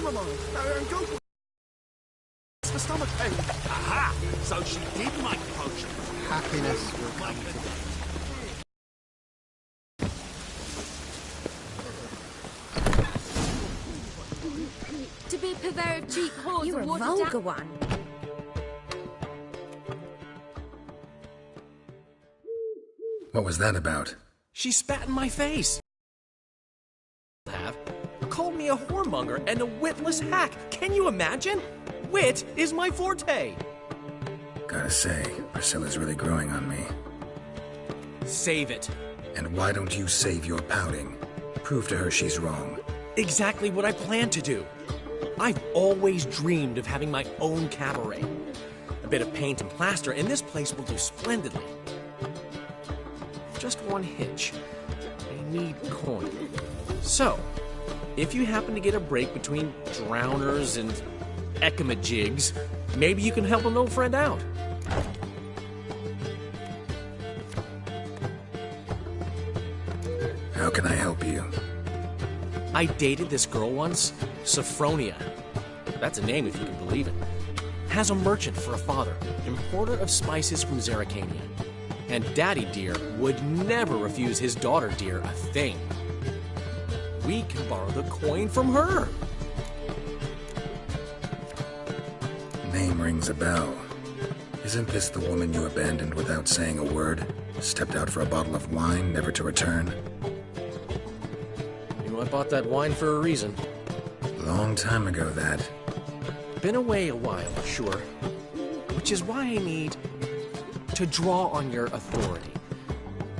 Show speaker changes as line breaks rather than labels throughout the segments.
chamomile, go for stomach pain.
Aha! So she did make potions.
Happiness will come today.
To be purveyor of cheap whores
You're
and
a
water
vulgar one.
What was that about?
She spat in my face. Have called me a whoremonger and a witless hack. Can you imagine? Wit is my forte.
Gotta say, Priscilla's really growing on me.
Save it.
And why don't you save your pouting? Prove to her she's wrong.
Exactly what I plan to do. I've always dreamed of having my own cabaret. A bit of paint and plaster, and this place will do splendidly. Just one hitch. I need coin. So, if you happen to get a break between drowners and ecamajigs, maybe you can help an old friend out.
How can I help you?
I dated this girl once, Sophronia. That's a name if you can believe it. Has a merchant for a father, importer of spices from Zerrikania. And Daddy Dear would never refuse his daughter Dear a thing. We can borrow the coin from her.
Name rings a bell. Isn't this the woman you abandoned without saying a word? Stepped out for a bottle of wine, never to return?
You know, I bought that wine for a reason.
Long time ago, that.
Been away a while, sure. Which is why I need to draw on your authority.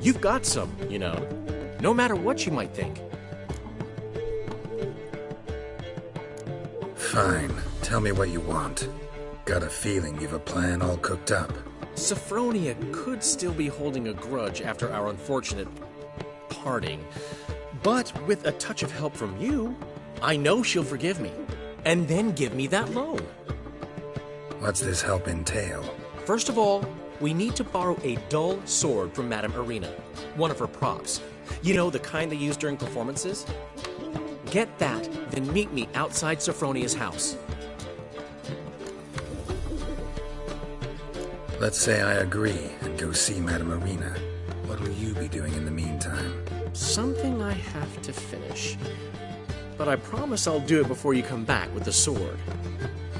You've got some, you know, no matter what you might think.
Fine. Tell me what you want. Got a feeling you've a plan all cooked up.
Sophronia could still be holding a grudge after our unfortunate parting. But with a touch of help from you, I know she'll forgive me. And then give me that loan.
What's this help entail?
First of all, we need to borrow a dull sword from Madame Arena. One of her props. You know, the kind they use during performances? Get that, then meet me outside Sophronia's house.
Let's say I agree and go see Madame Arena. What will you be doing in the meantime?
Something I have to finish. But I promise I'll do it before you come back with the sword.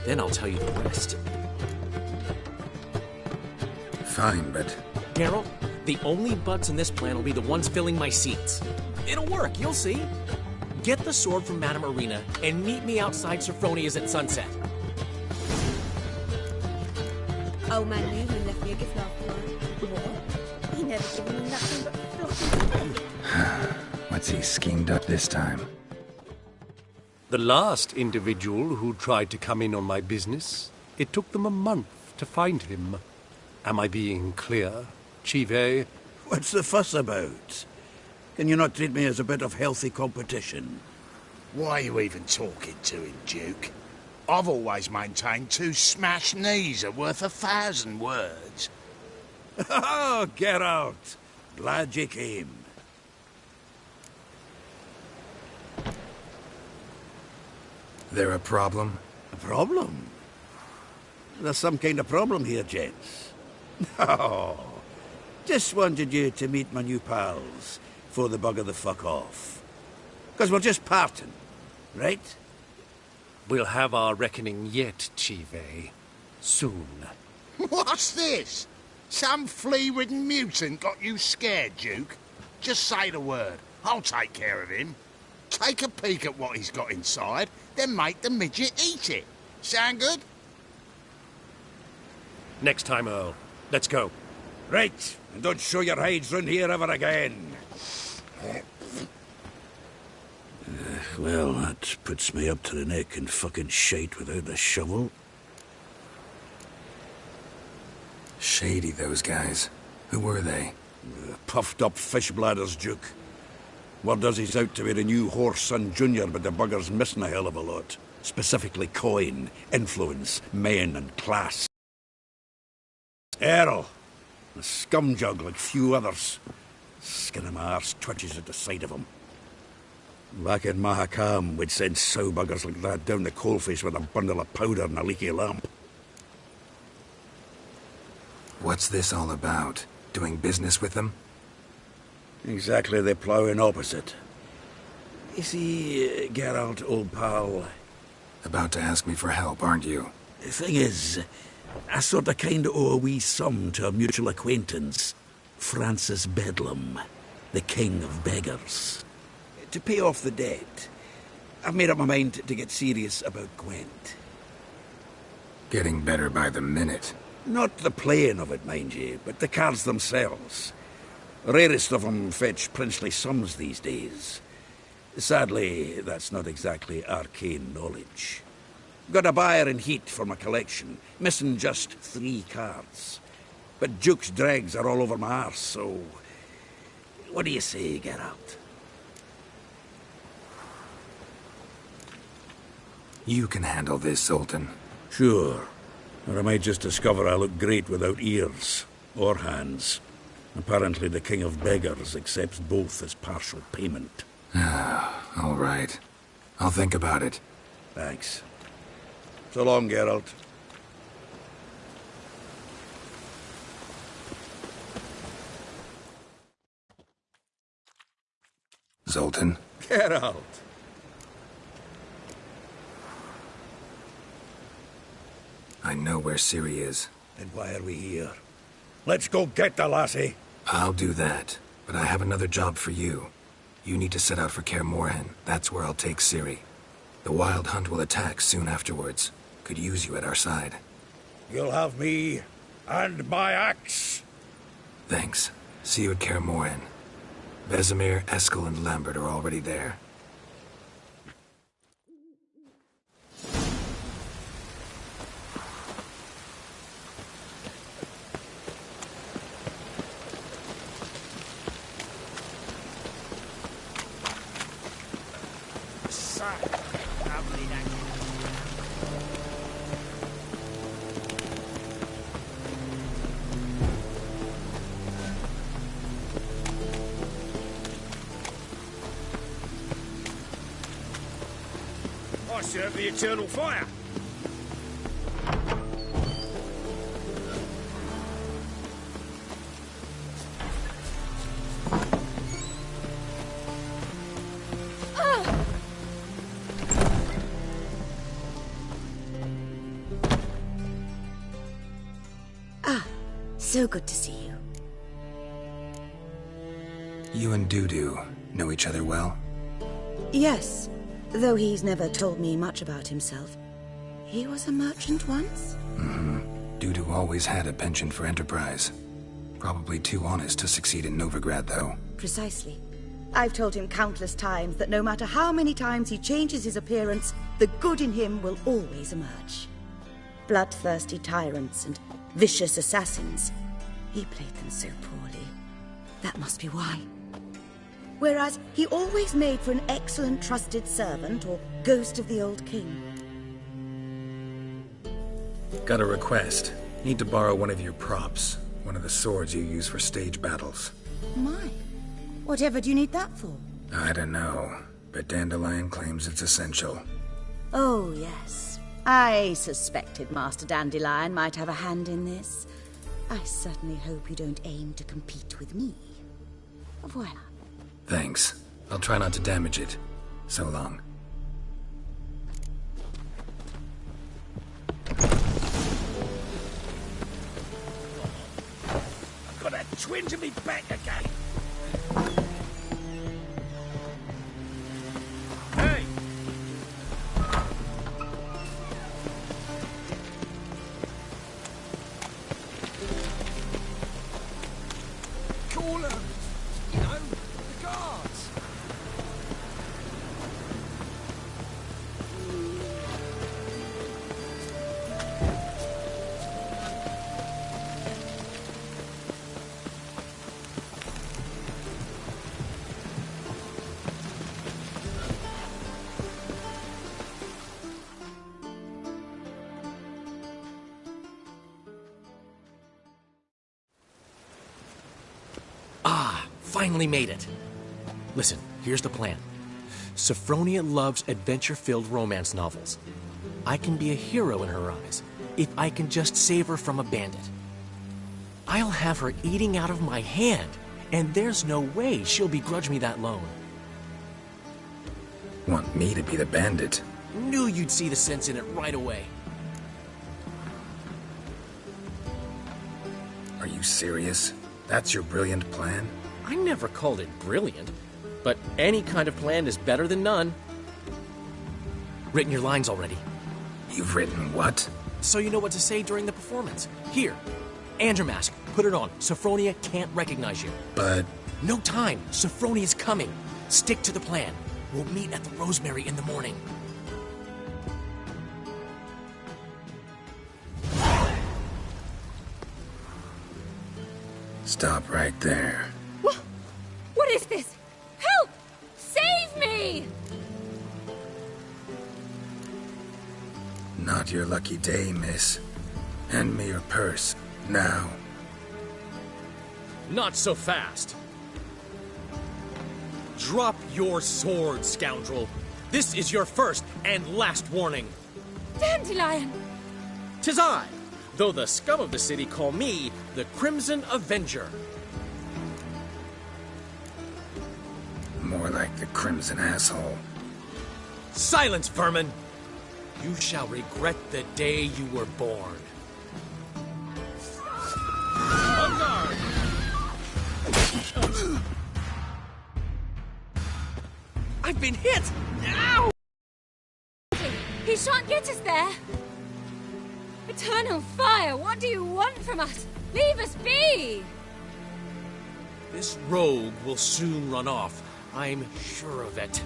Then I'll tell you the rest.
Fine, but...
Geralt, the only butts in this plan will be the ones filling my seats. It'll work, you'll see. Get the sword from Madame Arena and meet me outside Sophronia's at sunset.
Old man Lee who left me a gift last night. What? He never given me nothing but filthy.
What's he schemed up this time?
The last individual who tried to come in on my business, it took them a month to find him. Am I being clear, Chive?
What's the fuss about? Can you not treat me as a bit of healthy competition?
Why are you even talking to him, Duke? I've always maintained 2 smashed knees are worth 1,000 words.
Oh, Geralt! Glad you came.
There a problem?
A problem? There's some kind of problem here, gents. Oh, just wanted you to meet my new pals before they bugger the fuck off. Because we're just parting, right?
We'll have our reckoning yet, Chive. Soon.
What's this? Some flea-ridden mutant got you scared, Duke? Just say the word. I'll take care of him. Take a peek at what he's got inside, then make the midget eat it. Sound good?
Next time, Earl. Let's go.
Right, and don't show your hides round here ever again. Well, that puts me up to the neck in fucking shite without the shovel.
Shady, those guys. Who were they?
Puffed up fish bladders, Duke. Word does he's out to be the new Whoreson Junior, but the bugger's missing a hell of a lot. Specifically coin, influence, men, and class. Earl, a scumjug like few others. Skin of my arse twitches at the sight of him. Back in Mahakam, we'd send sow buggers like that down the coalface with a bundle of powder and a leaky lamp.
What's this all about? Doing business with them?
Exactly the ploughing opposite. You see, Geralt, old pal...
About to ask me for help, aren't you?
The thing is, I sort of kind of owe a wee sum to a mutual acquaintance, Francis Bedlam, the king of beggars. To pay off the debt, I've made up my mind to get serious about Gwent.
Getting better by the minute.
Not the playing of it, mind you, but the cards themselves. Rarest of them fetch princely sums these days. Sadly, that's not exactly arcane knowledge. Got a buyer in heat for my collection, missing just 3 cards. But Duke's dregs are all over my arse, so... What do you say, Geralt?
You can handle this, Sultan.
Sure. Or I might just discover I look great without ears. Or hands. Apparently the King of Beggars accepts both as partial payment.
All right. I'll think about it.
Thanks. So long, Geralt.
Zoltan?
Geralt!
I know where Ciri is.
Then why are we here? Let's go get the lassie!
I'll do that, but I have another job for you. You need to set out for Kaer Morhen. That's where I'll take Ciri. The Wild Hunt will attack soon afterwards. Could use you at our side.
You'll have me and my axe.
Thanks. See you at Kaer Morhen. Vesemir, Eskel, and Lambert are already there.
I serve the eternal fire.
So good to see you.
You and Dudu know each other well?
Yes, though he's never told me much about himself. He was a merchant once?
Dudu always had a penchant for enterprise. Probably too honest to succeed in Novigrad, though.
Precisely. I've told him countless times that no matter how many times he changes his appearance, the good in him will always emerge. Bloodthirsty tyrants and vicious assassins. He played them so poorly. That must be why. Whereas he always made for an excellent trusted servant or ghost of the old king.
Got a request. Need to borrow one of your props. One of the swords you use for stage battles.
My, whatever do you need that for?
I don't know, but Dandelion claims it's essential.
Oh, yes. I suspected Master Dandelion might have a hand in this. I certainly hope you don't aim to compete with me. Voila.
Thanks. I'll try not to damage it. So long.
I've got a twinge in me back again. Hey! Call them. You know, the guards.
Finally made it. Listen, here's the plan. Sophronia loves adventure-filled romance novels. I can be a hero in her eyes if I can just save her from a bandit. I'll have her eating out of my hand, and there's no way she'll begrudge me that loan.
Want me to be the bandit?
Knew you'd see the sense in it right away.
Are you serious? That's your brilliant plan?
I never called it brilliant, but any kind of plan is better than none. Written your lines already.
You've written what?
So you know what to say during the performance. Here, and your mask. Put it on. Sophronia can't recognize you.
But...
No time. Sophronia's coming. Stick to the plan. We'll meet at the Rosemary in the morning.
Stop right there.
What is this? Help! Save me!
Not your lucky day, miss. Hand me your purse, now.
Not so fast. Drop your sword, scoundrel. This is your first and last warning.
Dandelion!
'Tis I, though the scum of the city call me the Crimson Avenger.
More like the Crimson Asshole.
Silence, vermin! You shall regret the day you were born. On guard! I've been hit! Ow!
He shan't get us there! Eternal fire, what do you want from us? Leave us be!
This rogue will soon run off. I'm sure of it.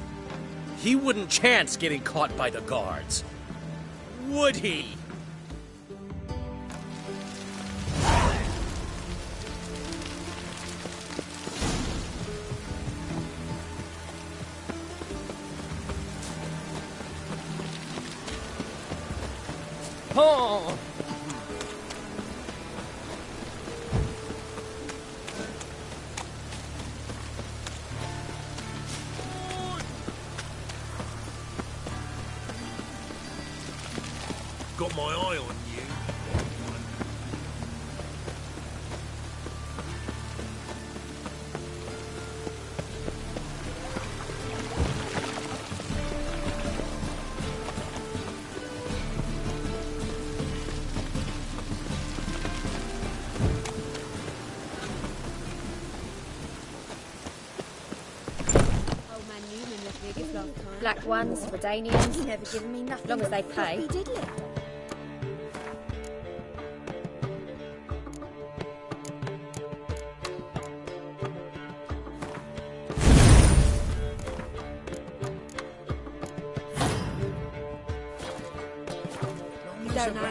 He wouldn't chance getting caught by the guards. Would he? Oh!
Got my eye on you.
Black ones, Redanians, never given me nothing. Long as they pay. Don't know.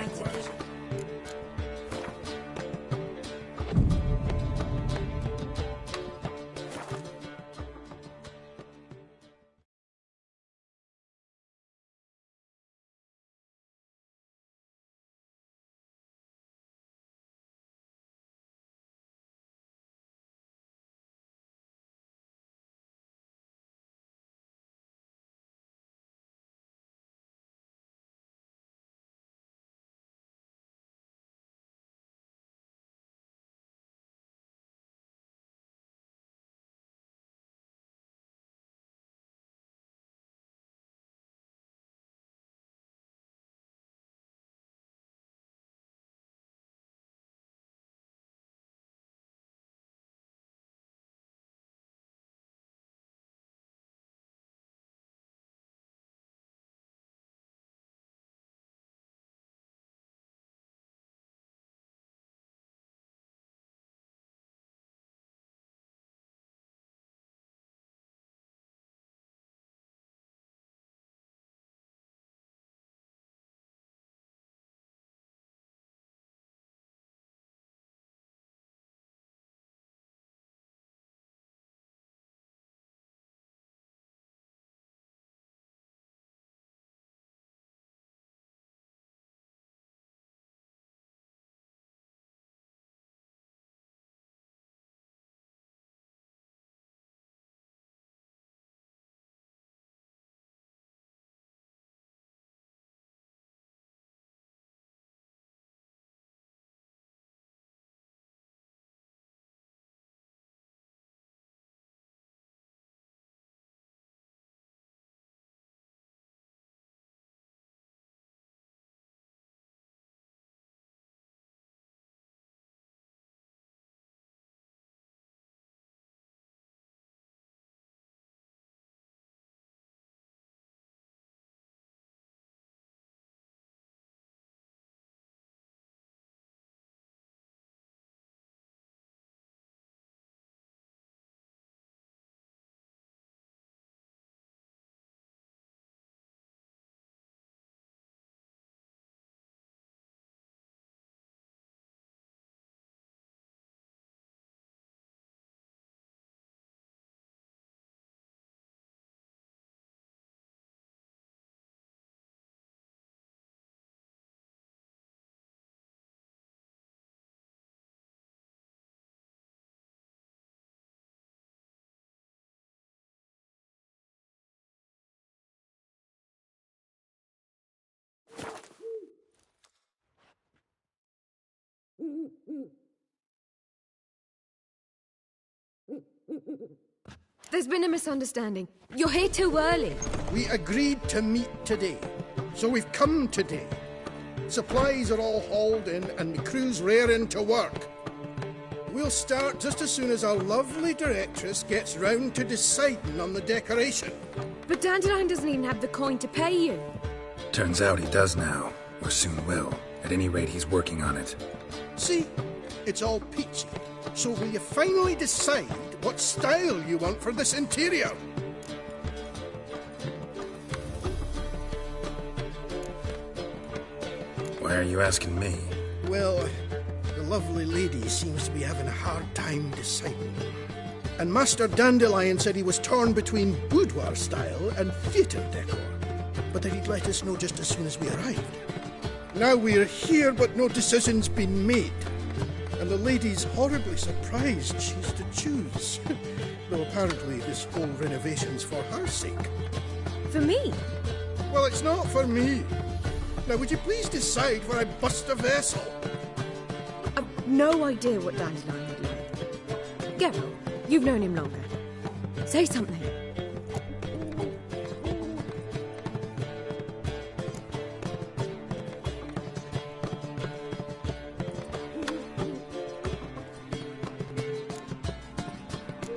There's been a misunderstanding. You're here too early.
We agreed to meet today, so we've come today. Supplies are all hauled in and the crew's raring to work. We'll start just as soon as our lovely directress gets round to deciding on the decoration.
But Dandelion doesn't even have the coin to pay you.
Turns out he does now, or soon will. At any rate, he's working on it.
See, it's all peachy. So will you finally decide what style you want for this interior?
Why are you asking me?
Well, the lovely lady seems to be having a hard time deciding. And Master Dandelion said he was torn between boudoir style and theatre decor, but that he'd let us know just as soon as we arrived. Now we're here, but no decision's been made. And the lady's horribly surprised she's to choose. Though apparently this whole renovation's for her sake.
For me?
Well, it's not for me. Now, would you please decide where I bust a vessel?
I've no idea what Dandelion would like. Geralt, you've known him longer. Say something.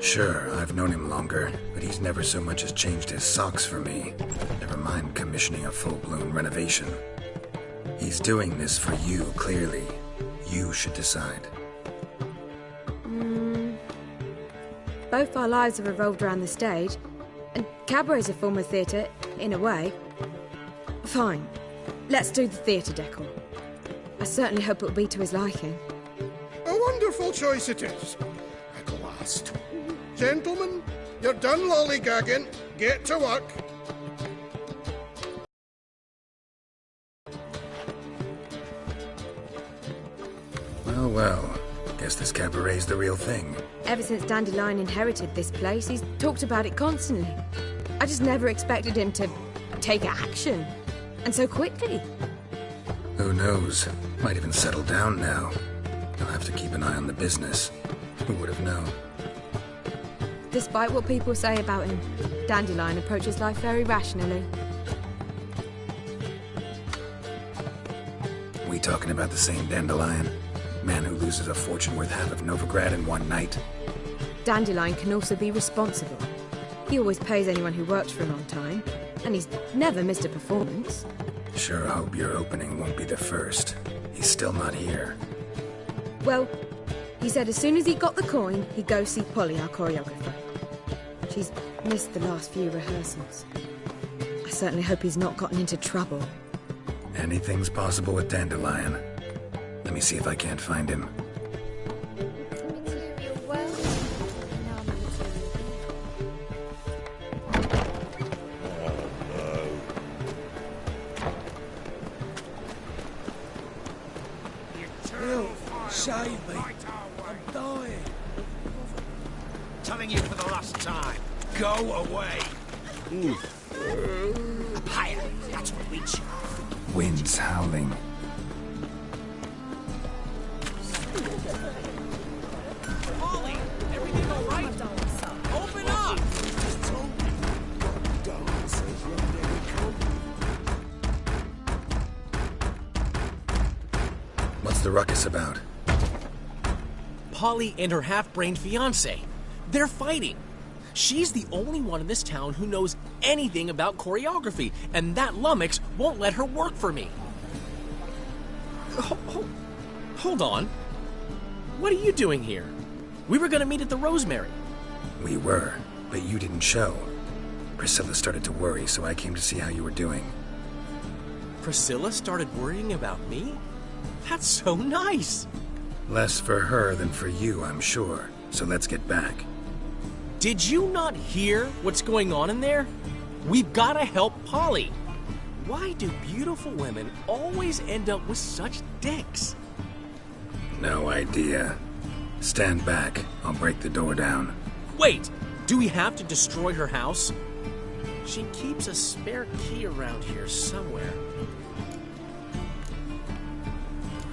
Sure, I've known him longer, but he's never so much as changed his socks for me. Never mind commissioning a full-blown renovation. He's doing this for you, clearly. You should decide.
Both our lives have revolved around the stage, and cabaret's a form of theatre, in a way. Fine. Let's do the theatre decor. I certainly hope it'll be to his liking.
A wonderful choice it is. At last. Gentlemen, you're done lollygagging. Get to work.
Well, well. Guess this cabaret's the real thing.
Ever since Dandelion inherited this place, he's talked about it constantly. I just never expected him to take action. And so quickly.
Who knows? Might even settle down now. He'll have to keep an eye on the business. Who would have known?
Despite what people say about him, Dandelion approaches life very rationally.
We talking about the same Dandelion? Man who loses a fortune worth half of Novigrad in one night?
Dandelion can also be responsible. He always pays anyone who works for him on time, and he's never missed a performance.
Sure hope your opening won't be the first. He's still not here.
Well, he said as soon as he got the coin, he'd go see Polly, our choreographer. She's missed the last few rehearsals. I certainly hope he's not gotten into trouble.
Anything's possible with Dandelion. Let me see if I can't find him.
Save me. I'm dying.
Telling you for the last time.
Go away.
A payer. That's what we choose.
Wind's howling.
Polly, everything all right? Open up!
What's the ruckus about?
Polly and her half-brained fiancé. They're fighting. She's the only one in this town who knows anything about choreography, and that lummox won't let her work for me. Hold on. What are you doing here? We were gonna meet at the Rosemary.
We were, but you didn't show. Priscilla started to worry, so I came to see how you were doing.
Priscilla started worrying about me? That's so nice.
Less for her than for you, I'm sure. So let's get back.
Did you not hear what's going on in there? We've gotta help Polly. Why do beautiful women always end up with such dicks?
No idea. Stand back. I'll break the door down.
Wait, do we have to destroy her house? She keeps a spare key around here somewhere.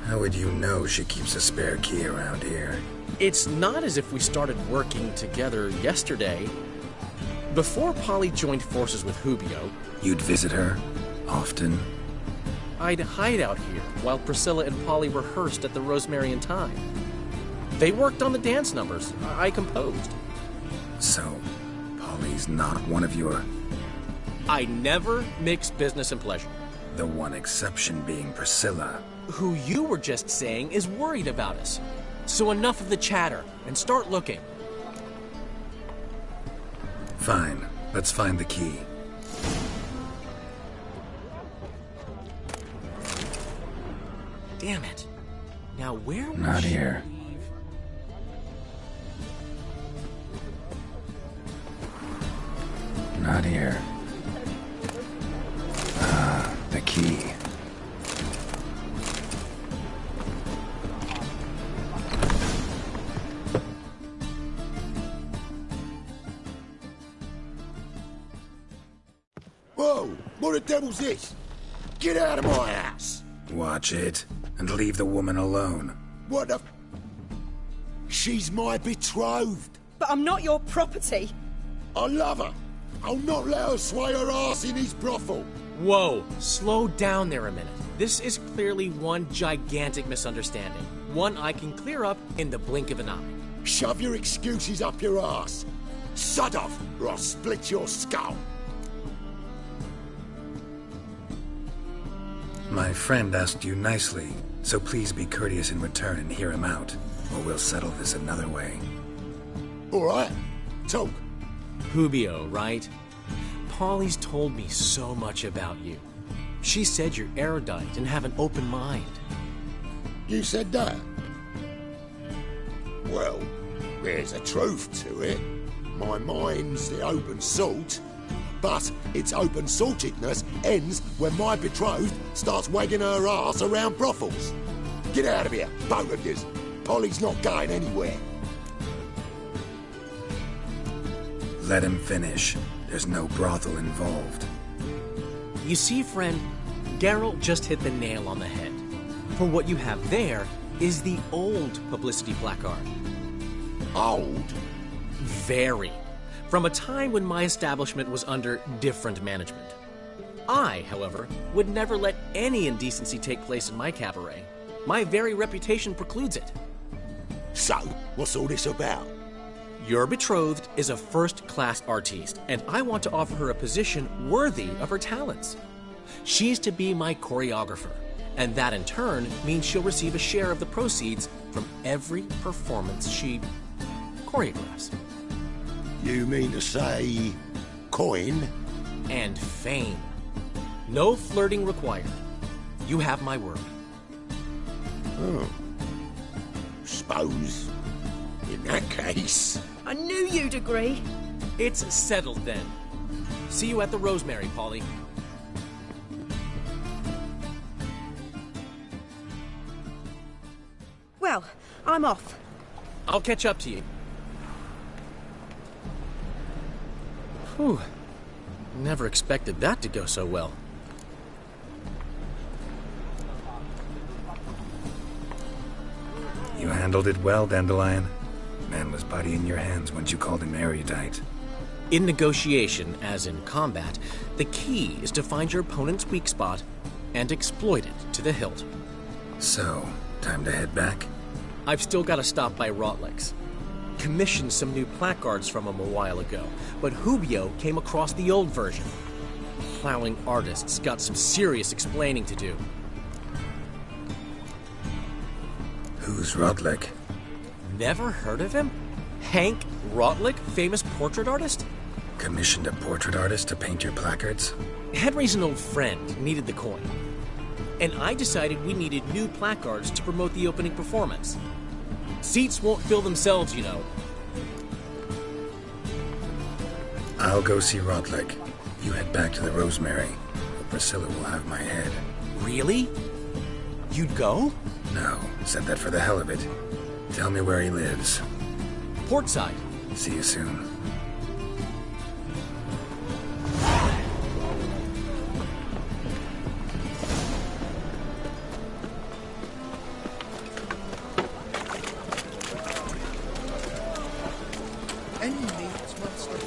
How would you know she keeps a spare key around here?
It's not as if we started working together yesterday. Before Polly joined forces with Hubio,
You'd visit her? Often?
I'd hide out here while Priscilla and Polly rehearsed at the Rosemary and Thyme. They worked on the dance numbers I composed.
So, Polly's not one of your...
I never mix business and pleasure.
The one exception being Priscilla.
Who you were just saying is worried about us. So enough of the chatter, and start looking.
Fine. Let's find the key.
Damn it. Now where would
Not
she
here.
leave?
Not here. Ah, the key.
Whoa! What the devil's this? Get out of my house!
Watch it, and leave the woman alone.
What the... She's my betrothed.
But I'm not your property.
I love her. I'll not let her sway her ass in his brothel.
Whoa, slow down there a minute. This is clearly one gigantic misunderstanding. One I can clear up in the blink of an eye.
Shove your excuses up your ass. Sod off, or I'll split your skull.
My friend asked you nicely, so please be courteous in return and hear him out, or we'll settle this another way.
All right, talk.
Hubio, right? Polly's told me so much about you. She said you're erudite and have an open mind.
You said that? Well, there's a truth to it. My mind's the open salt, but its open saltedness ends when my betrothed starts wagging her ass around brothels. Get out of here, both of yous. Polly's not going anywhere.
Let him finish. There's no brothel involved.
You see, friend, Geralt just hit the nail on the head. For what you have there is the old publicity placard.
Old?
Very. From a time when my establishment was under different management. I, however, would never let any indecency take place in my cabaret. My very reputation precludes it.
So, what's all this about?
Your betrothed is a first-class artiste, and I want to offer her a position worthy of her talents. She's to be my choreographer, and that in turn means she'll receive a share of the proceeds from every performance she choreographs.
You mean to say... coin?
And fame. No flirting required. You have my word.
Oh. Suppose... in that case...
I knew you'd agree.
It's settled then. See you at the Rosemary, Polly.
Well, I'm off.
I'll catch up to you. Whew. Never expected that to go so well.
You handled it well, Dandelion. Man was body in your hands once you called him erudite.
In negotiation, as in combat, the key is to find your opponent's weak spot and exploit it to the hilt.
So, time to head back?
I've still got to stop by Rotlick's. Commissioned some new placards from him a while ago, but Hubio came across the old version. Plowing artists got some serious explaining to do.
Who's Rotlick?
Never heard of him? Hank Rotlick, famous portrait artist?
Commissioned a portrait artist to paint your placards?
Henry's an old friend, needed the coin. And I decided we needed new placards to promote the opening performance. Seats won't fill themselves, you know.
I'll go see Rotlick. You head back to the Rosemary. Priscilla will have my head.
Really? You'd go?
No, said that for the hell of it. Tell me where he lives.
Portside.
See you soon.
Any needs, master?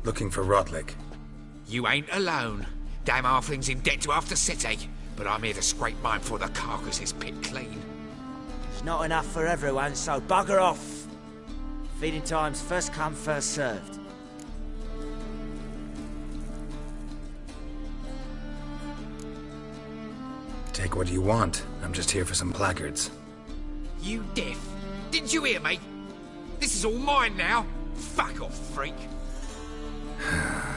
Looking for Rodlick.
You ain't alone. Damn halfling's in debt to half the city. But I'm here to scrape mine before the carcass is picked clean.
There's not enough for everyone, so bugger off. Feeding time's first come, first served.
Take what you want. I'm just here for some placards.
You deaf? Didn't you hear me? This is all mine now. Fuck off, freak.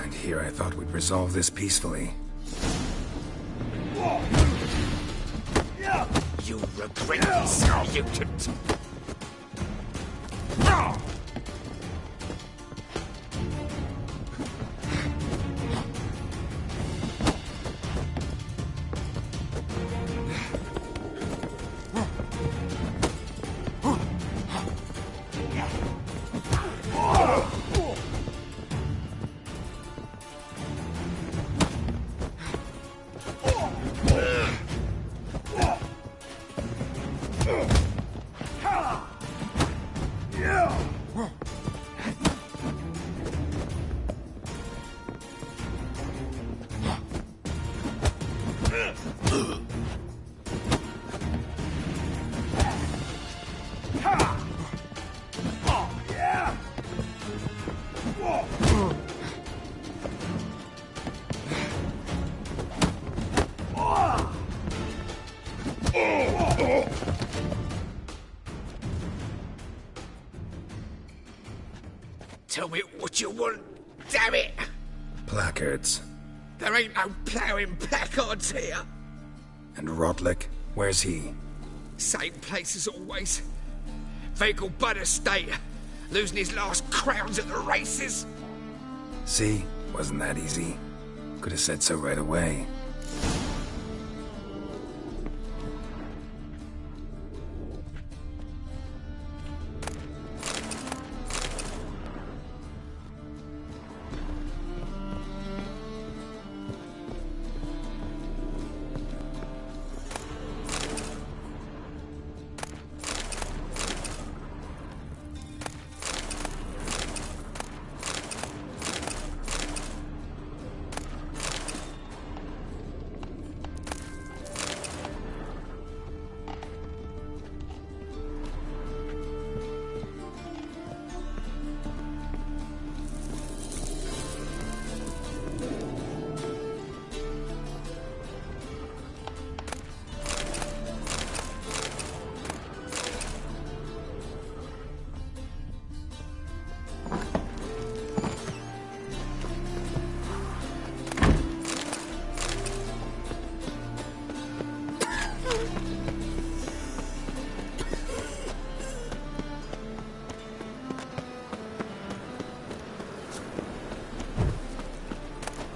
And here I thought we'd resolve this peacefully.
You'll regret this, mutant. Tell me what you want, damn it!
Placards.
There ain't no ploughing placards here.
And Rodlick? Where's he?
Same place as always. Vehicle Bud Estate. Losing his last crowns at the races.
See? Wasn't that easy? Could have said so right away.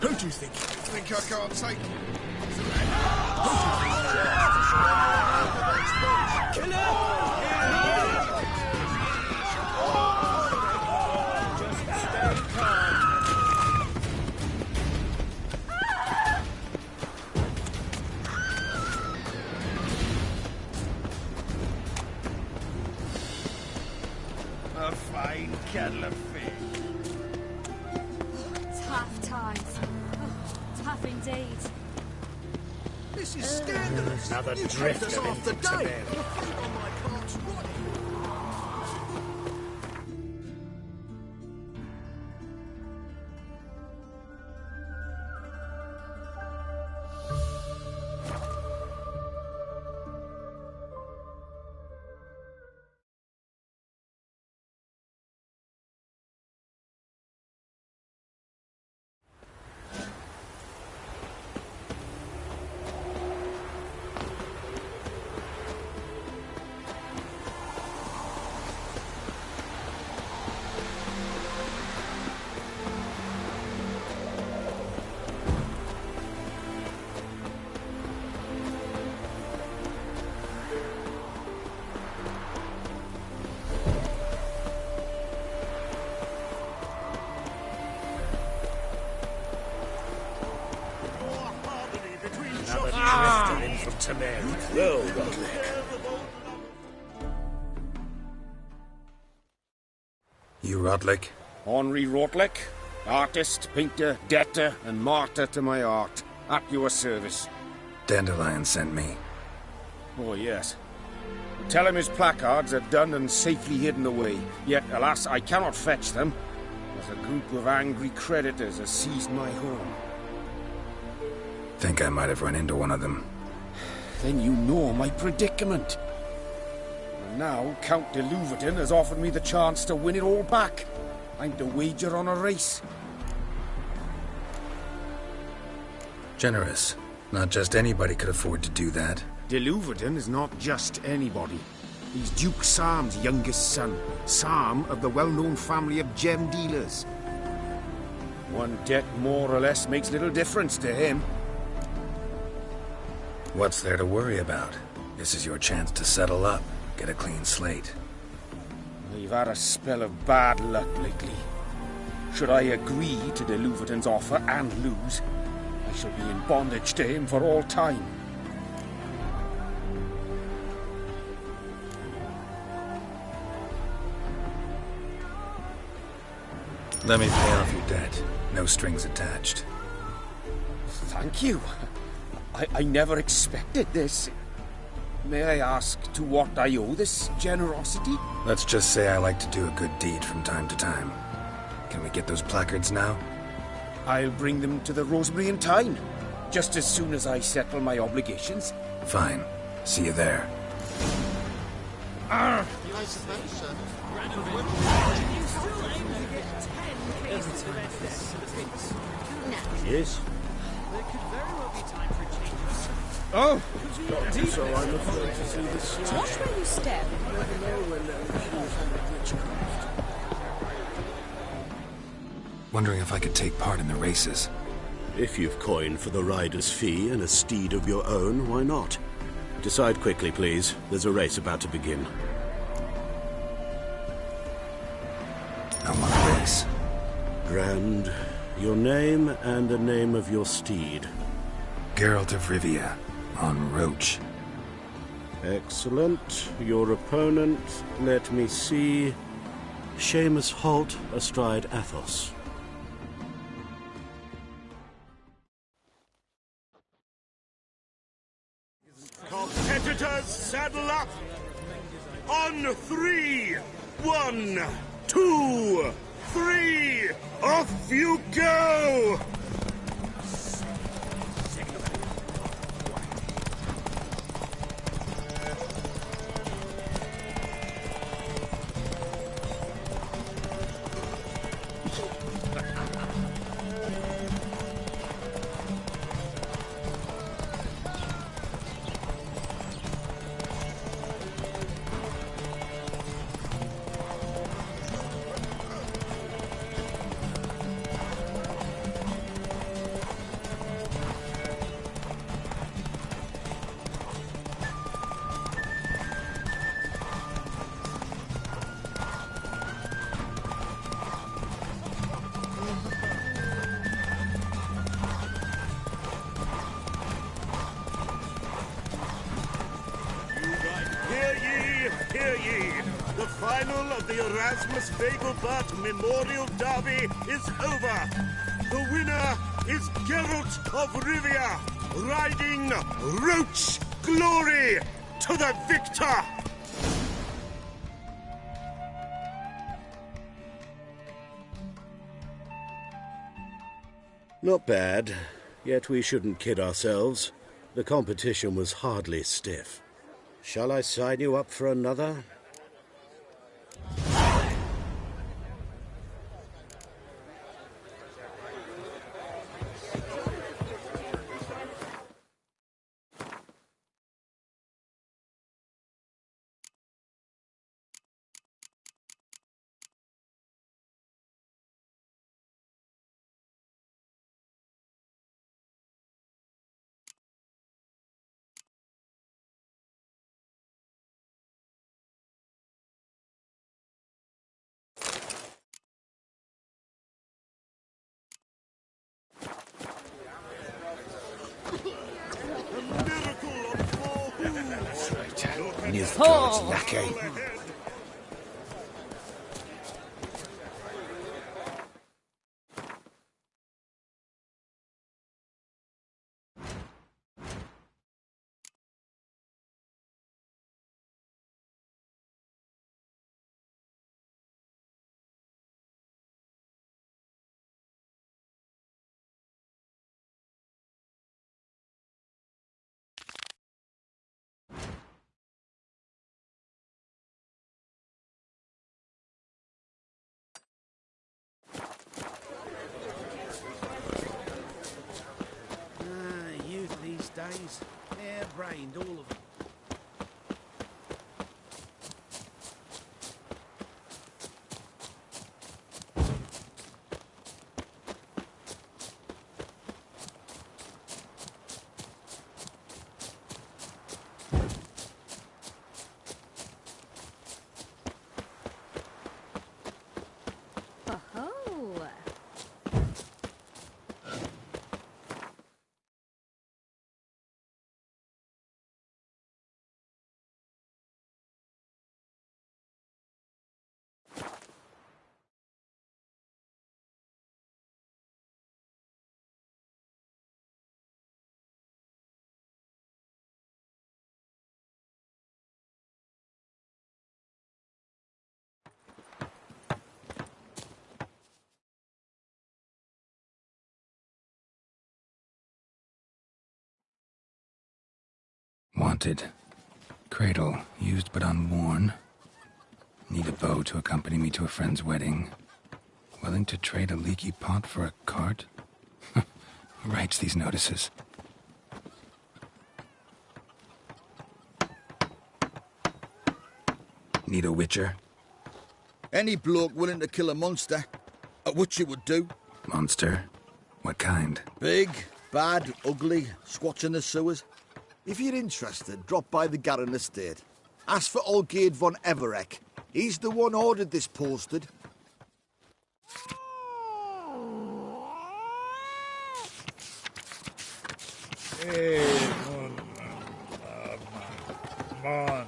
Who do you think? Think I can't take it? Kill
A fine kettle of fish.
Tough times. Tough indeed.
This is scandalous.
Another
You
drift
kept us
of
off the day.
Intermarriage.
Your feet on my cart's rotting.
Another drift of Intermarriage. Well, Rodlick.
You Rodlick?
Henri Rodlick?
Artist, painter, debtor, and martyr to my art. At your service.
Dandelion sent me.
Oh, yes. Tell him his placards are done and safely hidden away. Yet, alas, I cannot fetch them, as a group of angry creditors has seized my home.
Think I might have run into one of them.
Then you know my predicament. And now, Count de Louverton has offered me the chance to win it all back. I'm to wager on a race.
Generous. Not just anybody could afford to do that.
De Louverton is not just anybody. He's Duke Sam's youngest son. Sam of the well-known family of gem dealers. One debt more or less makes little difference to him.
What's there to worry about? This is your chance to settle up, get a clean slate.
I've had a spell of bad luck lately. Should I agree to de Louverton's offer and lose, I shall be in bondage to him for all time.
Let me pay off your debt. No strings attached.
Thank you. I never expected this. May I ask to what I owe this generosity?
Let's just say I like to do a good deed from time to time. Can we get those placards now?
I'll bring them to the Rosemary in time, just as soon as I settle my obligations.
Fine. See you there.
Yes?
Oh!
So I'm afraid to see this.
Watch where you step.
Wondering if I could take part in the races.
If you've coin for the rider's fee and a steed of your own, why not? Decide quickly, please. There's a race about to begin.
I want a race.
Grand, your name and the name of your steed.
Geralt of Rivia, on Roach.
Excellent. Your opponent, let me see. Seamus Holt astride Athos.
Competitors, saddle up! On 3! 1, 2, 3! Off you go! Hear ye! The final of the Erasmus Vegelbart Memorial Derby is over. The winner is Geralt of Rivia, riding Roach Glory to the victor!
Not bad, yet we shouldn't kid ourselves. The competition was hardly stiff. Shall I sign you up for another?
Newscards, lackey. guys. Hair-brained, all of them.
Wanted. Cradle, used but unworn. Need a bow to accompany me to a friend's wedding. Willing to trade a leaky pot for a cart? Who writes these notices? Need a witcher?
Any bloke willing to kill a monster. A witcher would do.
Monster? What kind?
Big, bad, ugly, squats in the sewers. If you're interested, drop by the Garren estate. Ask for Olgierd von Everek. He's the one ordered this posted.
Hey, man.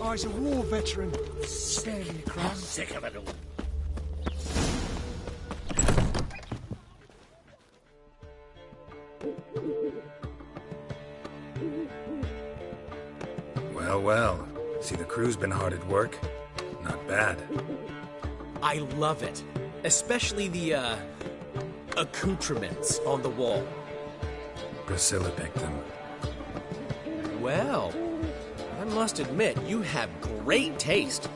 Oh, he's a war veteran. Standing in the crowd.
Sick of it all.
Well, well. See, the crew's been hard at work. Not bad.
I love it. Especially the, accoutrements on the wall.
Priscilla picked them.
Well, I must admit, you have great taste.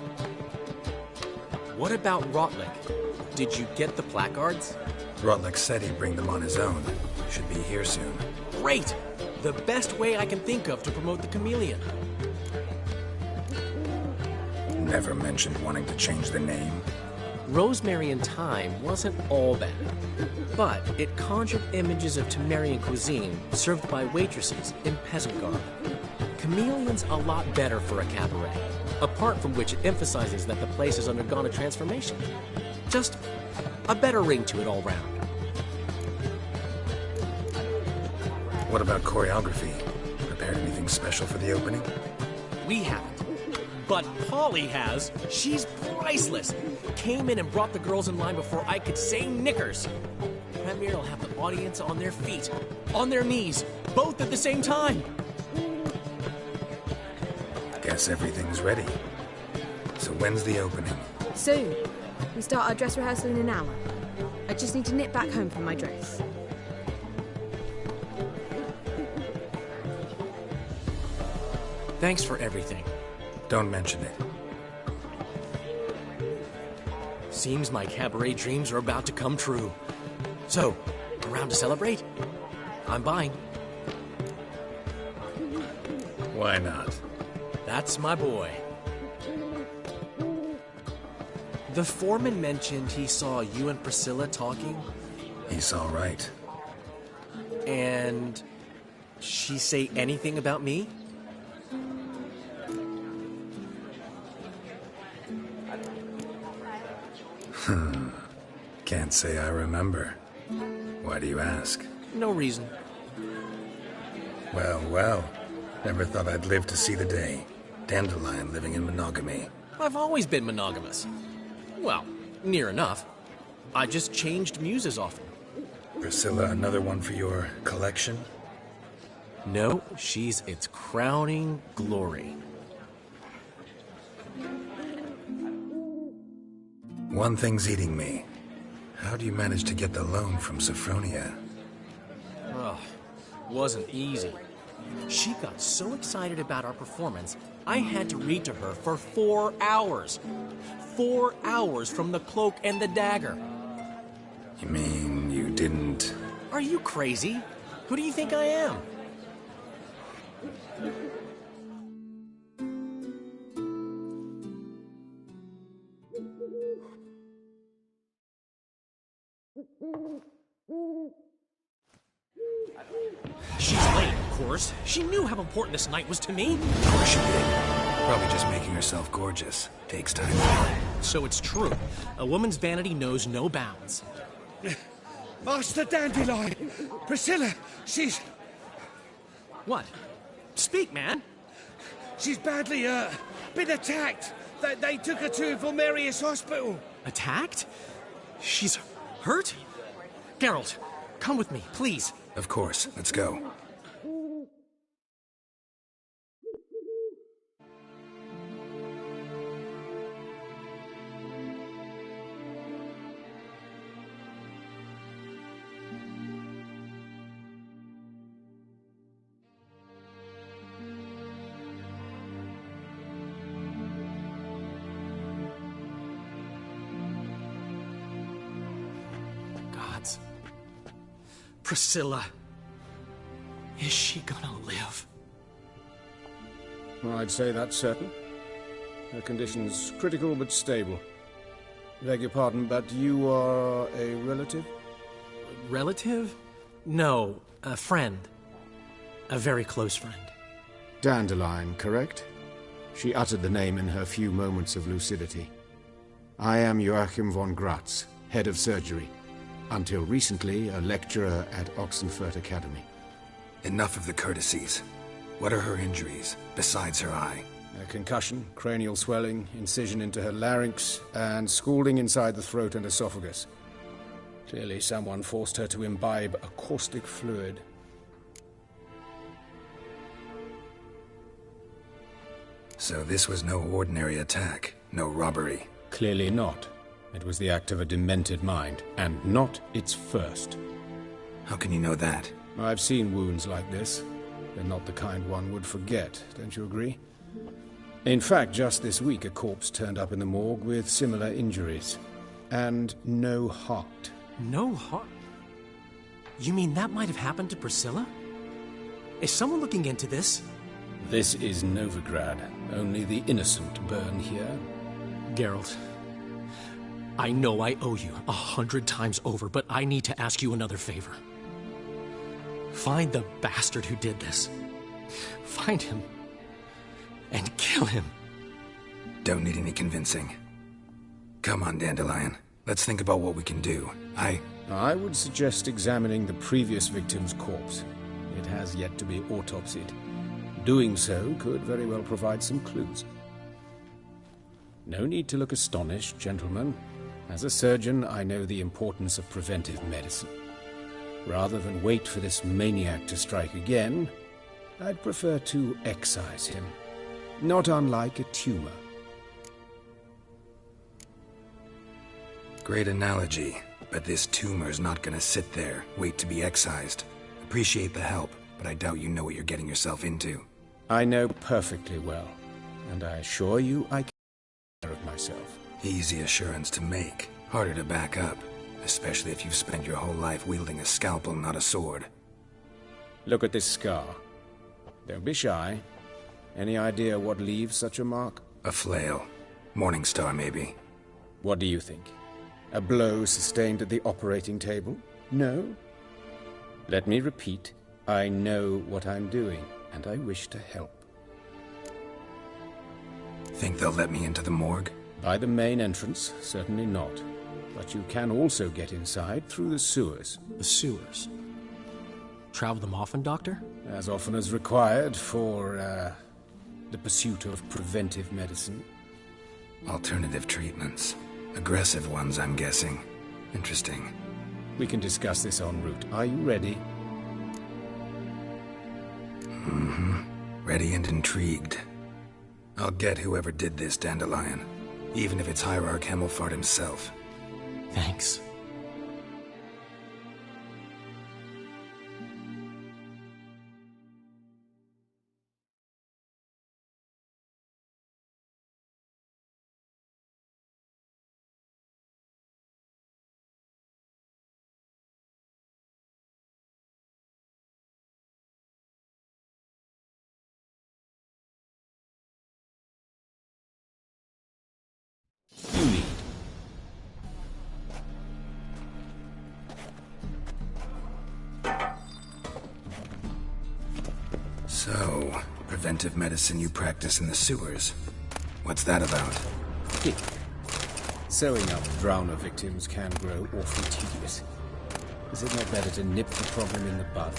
What about Rotlick? Did you get the placards?
Rotlick said he'd bring them on his own. Should be here soon.
Great! The best way I can think of to promote the chameleon.
Never mentioned wanting to change the name.
Rosemary and Thyme wasn't all bad, but it conjured images of Temerian cuisine served by waitresses in peasant garb. Chameleon's a lot better for a cabaret, apart from which it emphasizes that the place has undergone a transformation. Just a better ring to it all round.
What about choreography? Prepared anything special for the opening?
We haven't. But Polly has. She's priceless. Came in and brought the girls in line before I could say knickers. Premier will have the audience on their feet, on their knees, both at the same time.
Guess everything's ready. So when's the opening?
Soon. We start our dress rehearsal in an hour. I just need to nip back home for my dress.
Thanks for everything.
Don't mention it.
Seems my cabaret dreams are about to come true. So, around to celebrate? I'm buying.
Why not?
That's my boy. The foreman mentioned he saw you and Priscilla talking.
He's all right.
And she say anything about me?
Can't say I remember. Why do you ask?
No reason.
Well, well. Never thought I'd live to see the day. Dandelion living in monogamy.
I've always been monogamous. Well, near enough. I just changed muses often.
Priscilla, another one for your collection?
No, she's its crowning glory.
One thing's eating me. How do you manage to get the loan from Sophronia?
Ugh, wasn't easy. She got so excited about our performance, I had to read to her for 4 hours. 4 hours from the Cloak and the Dagger.
You mean you didn't...
Are you crazy? Who do you think I am? She's late, of course. She knew how important this night was to me.
Of course she did. Probably just making herself gorgeous. Takes time.
So it's true. A woman's vanity knows no bounds.
Master Dandelion! Priscilla, she's...
What? Speak, man.
She's badly, been attacked. They took her to Vulmerius Hospital.
Attacked? She's hurt? Geralt, come with me, please.
Of course. Let's go.
Gods. Priscilla. Is she gonna live?
Well, I'd say that's certain. Her condition's critical but stable. Beg your pardon, but you are a relative?
Relative? No, a friend. A very close friend.
Dandelion, correct? She uttered the name in her few moments of lucidity. I am Joachim von Gratz, head of surgery. Until recently, a lecturer at Oxenfurt Academy.
Enough of the courtesies. What are her injuries, besides her eye?
A concussion, cranial swelling, incision into her larynx, and scalding inside the throat and esophagus. Clearly someone forced her to imbibe a caustic fluid.
So this was no ordinary attack, no robbery.
Clearly not. It was the act of a demented mind, and not its first.
How can you know that?
I've seen wounds like this. They're not the kind one would forget, don't you agree? In fact, just this week a corpse turned up in the morgue with similar injuries. And no heart.
No heart? You mean that might have happened to Priscilla? Is someone looking into this?
This is Novigrad. Only the innocent burn here.
Geralt, I know I owe you 100 times over, but I need to ask you another favor. Find the bastard who did this. Find him. And kill him.
Don't need any convincing. Come on, Dandelion. Let's think about what we can do.
I would suggest examining the previous victim's corpse. It has yet to be autopsied. Doing so could very well provide some clues. No need to look astonished, gentlemen. As a surgeon, I know the importance of preventive medicine. Rather than wait for this maniac to strike again, I'd prefer to excise him. Not unlike a tumor.
Great analogy, but this tumor's not gonna sit there, wait to be excised. Appreciate the help, but I doubt you know what you're getting yourself into.
I know perfectly well, and I assure you I can take care of myself.
Easy assurance to make, harder to back up, especially if you've spent your whole life wielding a scalpel, not a sword.
Look at this scar. Don't be shy. Any idea what leaves such a mark?
A flail. Morningstar, maybe.
What do you think? A blow sustained at the operating table? No? Let me repeat. I know what I'm doing, and I wish to help.
Think they'll let me into the morgue?
By the main entrance, certainly not. But you can also get inside through the sewers.
The sewers? Travel them often, Doctor?
As often as required for, the pursuit of preventive medicine.
Alternative treatments. Aggressive ones, I'm guessing. Interesting.
We can discuss this en route. Are you ready?
Mm-hmm. Ready and intrigued. I'll get whoever did this, Dandelion. Even if it's Hierarch Hemmelfart himself.
Thanks.
You lead.
So, preventive medicine you practice in the sewers. What's that about?
Sewing up drowner victims can grow awfully tedious. Is it not better to nip the problem in the bud?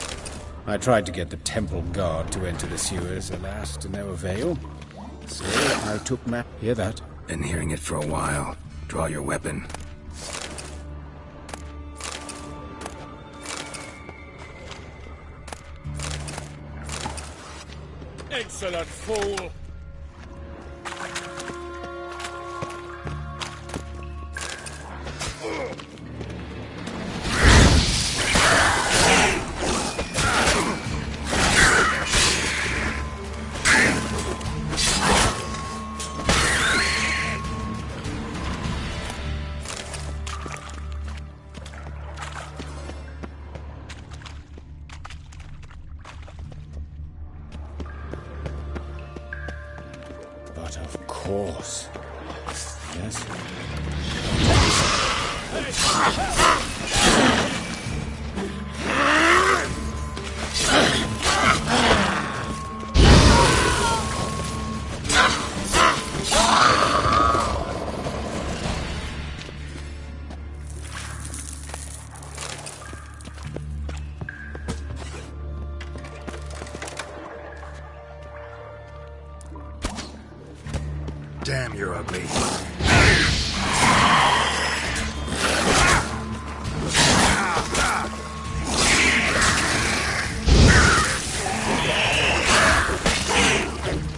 I tried to get the temple guard to enter the sewers, alas, to no avail. So I took Hear that?
Been hearing it for a while. Draw your weapon.
Excellent fool!
But of course. Yes?
Damn, you're ugly.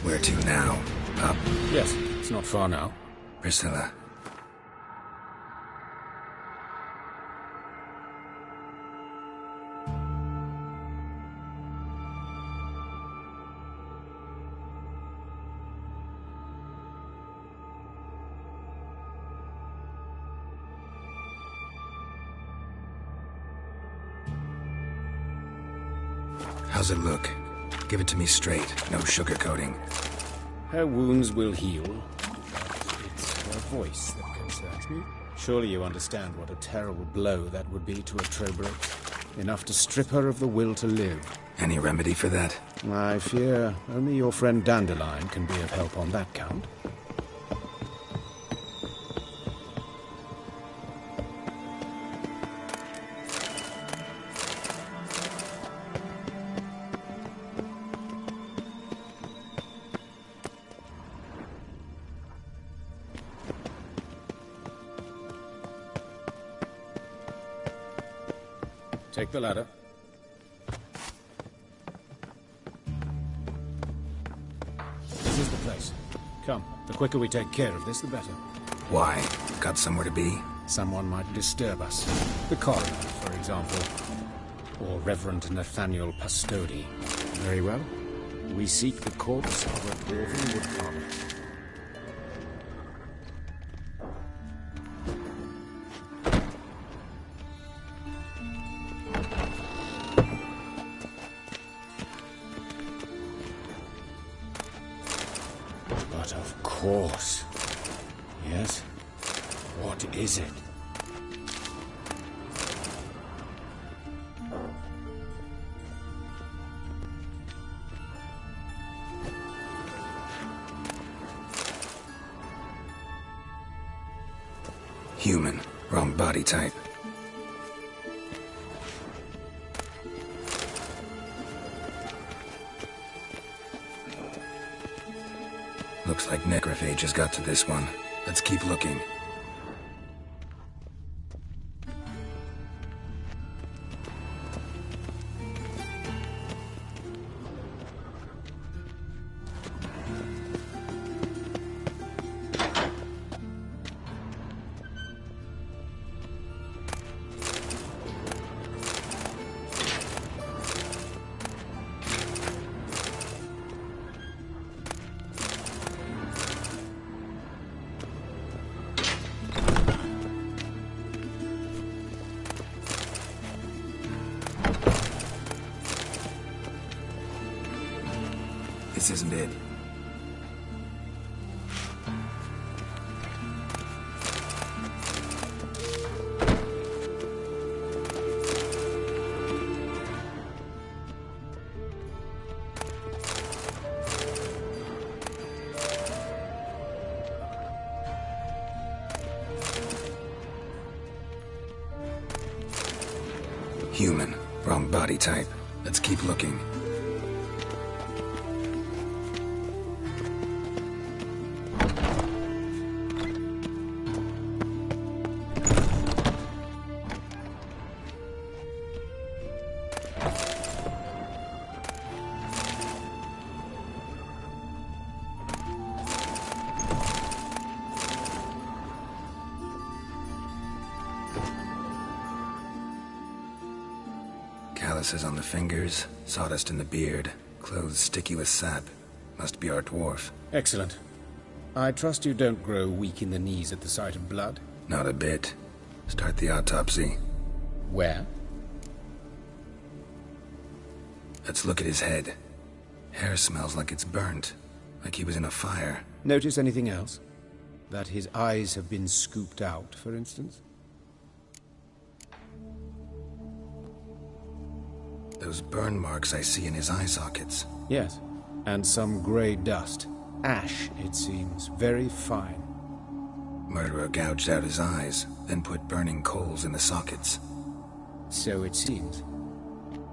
Where to now? Up?
Yes, it's not far now.
Priscilla. How's it look? Give it to me straight, no sugarcoating.
Her wounds will heal. It's her voice that concerns me. Surely you understand what a terrible blow that would be to a Trobreak. Enough to strip her of the will to live.
Any remedy for that?
I fear only your friend Dandelion can be of help on that count. Take the ladder. This is the place. Come, the quicker we take care of this, the better.
Why? Got somewhere to be?
Someone might disturb us. The coroner, for example. Or Reverend Nathaniel Pastodi. Very well. We seek the corpse of a dwarven woodcarver. But of course. Yes? What is it?
Human. Wrong body type. Looks like necrophage has got to this one. Let's keep looking. This isn't it. Human. Wrong body type. Let's keep looking. Calluses on the fingers, sawdust in the beard, clothes sticky with sap. Must be our dwarf.
Excellent. I trust you don't grow weak in the knees at the sight of blood?
Not a bit. Start the autopsy.
Where?
Let's look at his head. Hair smells like it's burnt, like he was in a fire.
Notice anything else? That his eyes have been scooped out, for instance?
Those burn marks I see in his eye sockets.
Yes, and some grey dust. Ash, it seems. Very fine.
Murderer gouged out his eyes, then put burning coals in the sockets.
So it seems.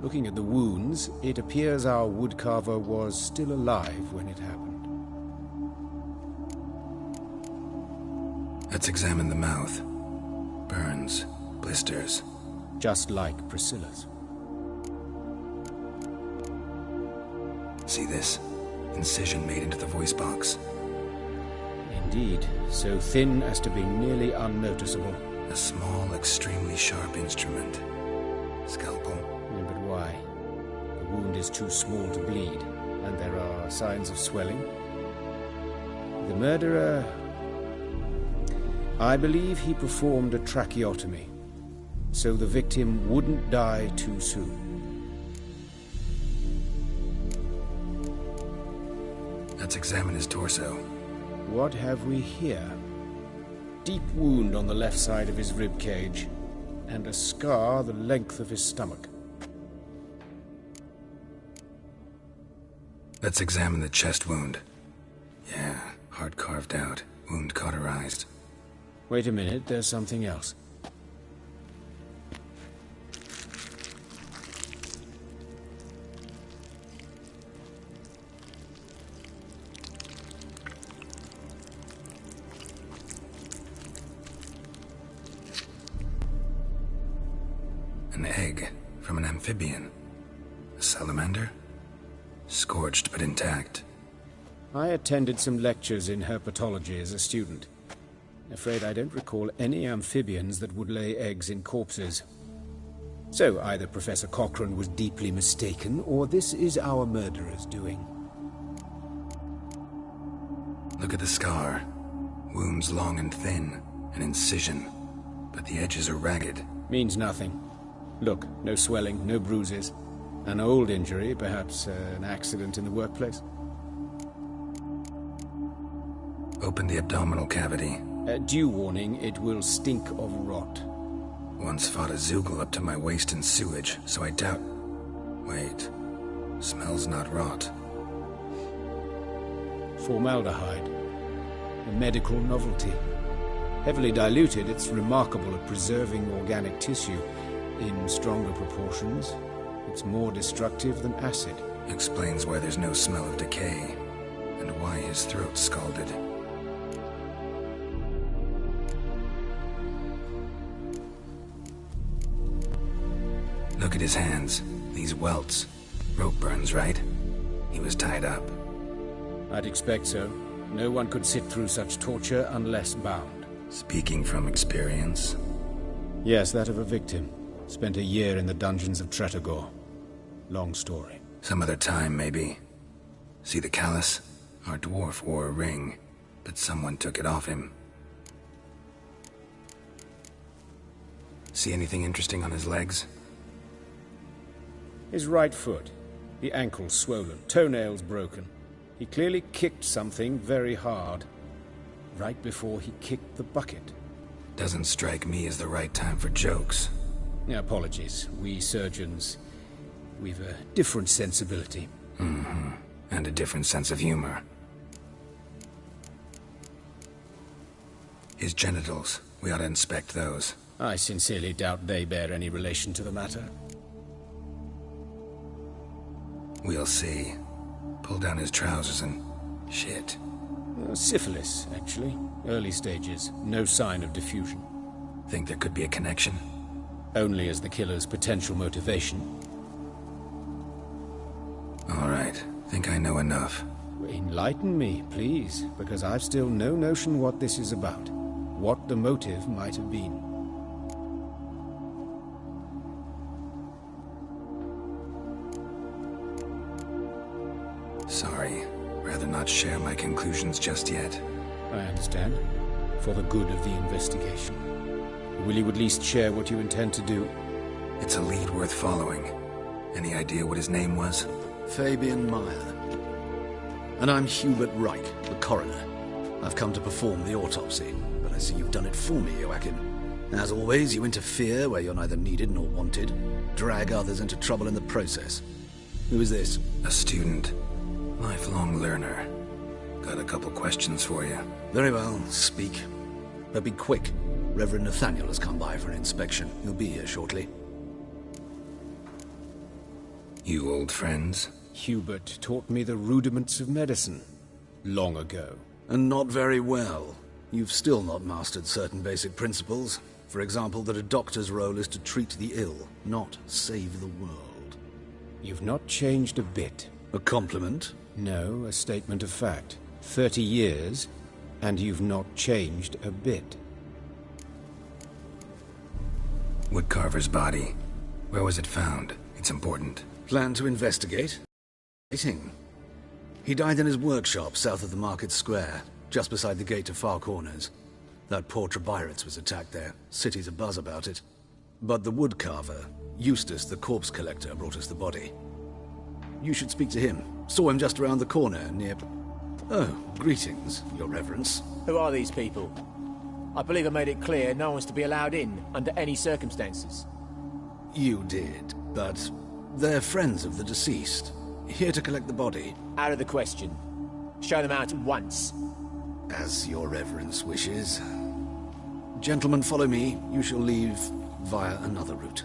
Looking at the wounds, it appears our woodcarver was still alive when it happened.
Let's examine the mouth. Burns, blisters.
Just like Priscilla's.
See this? Incision made into the voice box.
Indeed, so thin as to be nearly unnoticeable.
A small, extremely sharp instrument. Scalpel.
Yeah, but why? The wound is too small to bleed, and there are signs of swelling. The murderer... I believe he performed a tracheotomy, so the victim wouldn't die too soon.
Let's examine his torso.
What have we here? Deep wound on the left side of his rib cage, and a scar the length of his stomach.
Let's examine the chest wound. Yeah, heart carved out, wound cauterized.
Wait a minute, there's something else.
An egg from an amphibian. A salamander? Scorched but intact.
I attended some lectures in herpetology as a student. Afraid I don't recall any amphibians that would lay eggs in corpses. So either Professor Cochrane was deeply mistaken, or this is our murderer's doing.
Look at the scar. Wounds long and thin. An incision. But the edges are ragged.
Means nothing. Look, no swelling, no bruises. An old injury, perhaps an accident in the workplace.
Open the abdominal cavity.
Due warning, it will stink of rot.
Once fought a Zoogle up to my waist in sewage, so I doubt... Wait. Smells not rot.
Formaldehyde. A medical novelty. Heavily diluted, it's remarkable at preserving organic tissue. In stronger proportions, it's more destructive than acid.
Explains why there's no smell of decay, and why his throat's scalded. Look at his hands. These welts. Rope burns, right? He was tied up.
I'd expect so. No one could sit through such torture unless bound.
Speaking from experience?
Yes, that of a victim. Spent a year in the dungeons of Tretogor. Long story.
Some other time, maybe. See the callus? Our dwarf wore a ring, but someone took it off him. See anything interesting on his legs?
His right foot. The ankle swollen, toenails broken. He clearly kicked something very hard. Right before he kicked the bucket.
Doesn't strike me as the right time for jokes.
Apologies. We surgeons, we've a different sensibility.
Mm-hmm. And a different sense of humor. His genitals. We ought to inspect those.
I sincerely doubt they bear any relation to the matter.
We'll see. Pull down his trousers and... shit.
Syphilis, actually. Early stages. No sign of diffusion.
Think there could be a connection?
Only as the killer's potential motivation.
All right. Think I know enough.
Enlighten me, please, because I've still no notion what this is about. What the motive might have been.
Sorry. Rather not share my conclusions just yet.
I understand. For the good of the investigation. Will you at least share what you intend to do?
It's a lead worth following. Any idea what his name was?
Fabian Meyer. And I'm Hubert Reich, the coroner. I've come to perform the autopsy, but I see you've done it for me, Joachim. As always, you interfere where you're neither needed nor wanted. Drag others into trouble in the process. Who is this?
A student. Lifelong learner. Got a couple questions for you.
Very well, speak. But be quick. Reverend Nathaniel has come by for an inspection. He'll be here shortly.
You old friends?
Hubert taught me the rudiments of medicine. Long ago.
And not very well. You've still not mastered certain basic principles. For example, that a doctor's role is to treat the ill, not save the world.
You've not changed a bit.
A compliment?
No, a statement of fact. 30 years, and you've not changed a bit.
Woodcarver's body. Where was it found? It's important.
Plan to investigate? He died in his workshop south of the market square, just beside the gate to Far Corners. That poor Trebirates was attacked there. City's abuzz about it. But the woodcarver, Eustace the corpse collector, brought us the body. You should speak to him. Saw him just around the corner near... Oh, greetings, Your Reverence.
Who are these people? I believe I made it clear no one's to be allowed in under any circumstances.
You did, but they're friends of the deceased. Here to collect the body.
Out of the question. Show them out at once.
As Your Reverence wishes. Gentlemen, follow me. You shall leave via another route.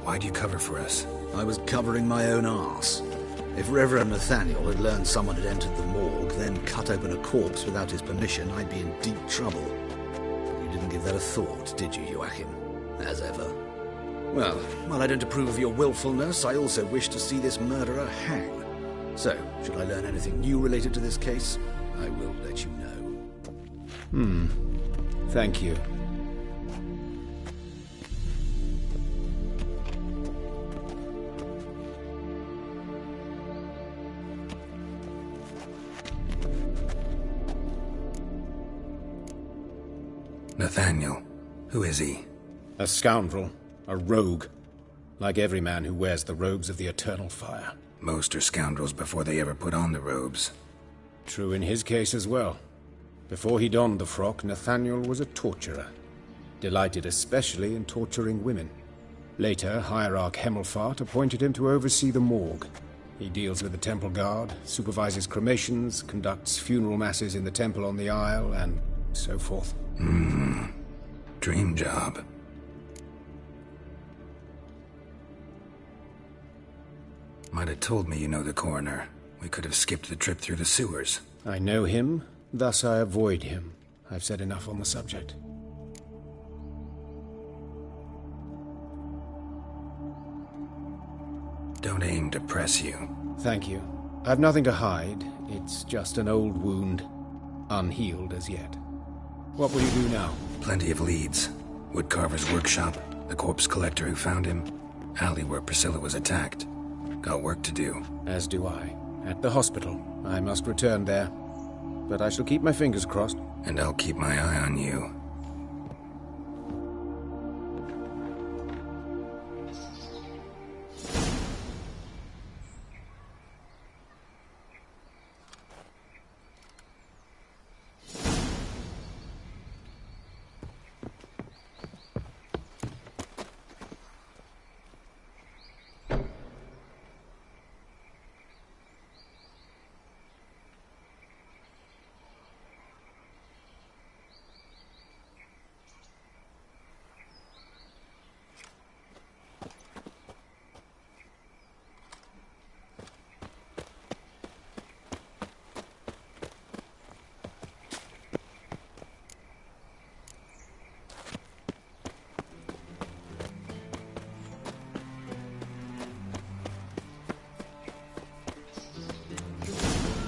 Why'd you cover for us?
I was covering my own arse. If Reverend Nathaniel had learned someone had entered the morgue, then cut open a corpse without his permission, I'd be in deep trouble. You didn't give that a thought, did you, Joachim? As ever. Well, while I don't approve of your willfulness, I also wish to see this murderer hang. So, should I learn anything new related to this case, I will let you know.
Thank you.
Nathaniel. Who is he?
A scoundrel. A rogue. Like every man who wears the robes of the eternal fire.
Most are scoundrels before they ever put on the robes.
True in his case as well. Before he donned the frock, Nathaniel was a torturer. Delighted especially in torturing women. Later, Hierarch Hemmelfart appointed him to oversee the morgue. He deals with the temple guard, supervises cremations, conducts funeral masses in the temple on the Isle, and so forth.
Dream job. Might have told me you know the coroner. We could have skipped the trip through the sewers.
I know him, thus I avoid him. I've said enough on the subject.
Don't aim to press you.
Thank you. I've nothing to hide. It's just an old wound, unhealed as yet. What will you do now?
Plenty of leads. Woodcarver's workshop, the corpse collector who found him, alley where Priscilla was attacked. Got work to do.
As do I. At the hospital. I must return there. But I shall keep my fingers crossed.
And I'll keep my eye on you.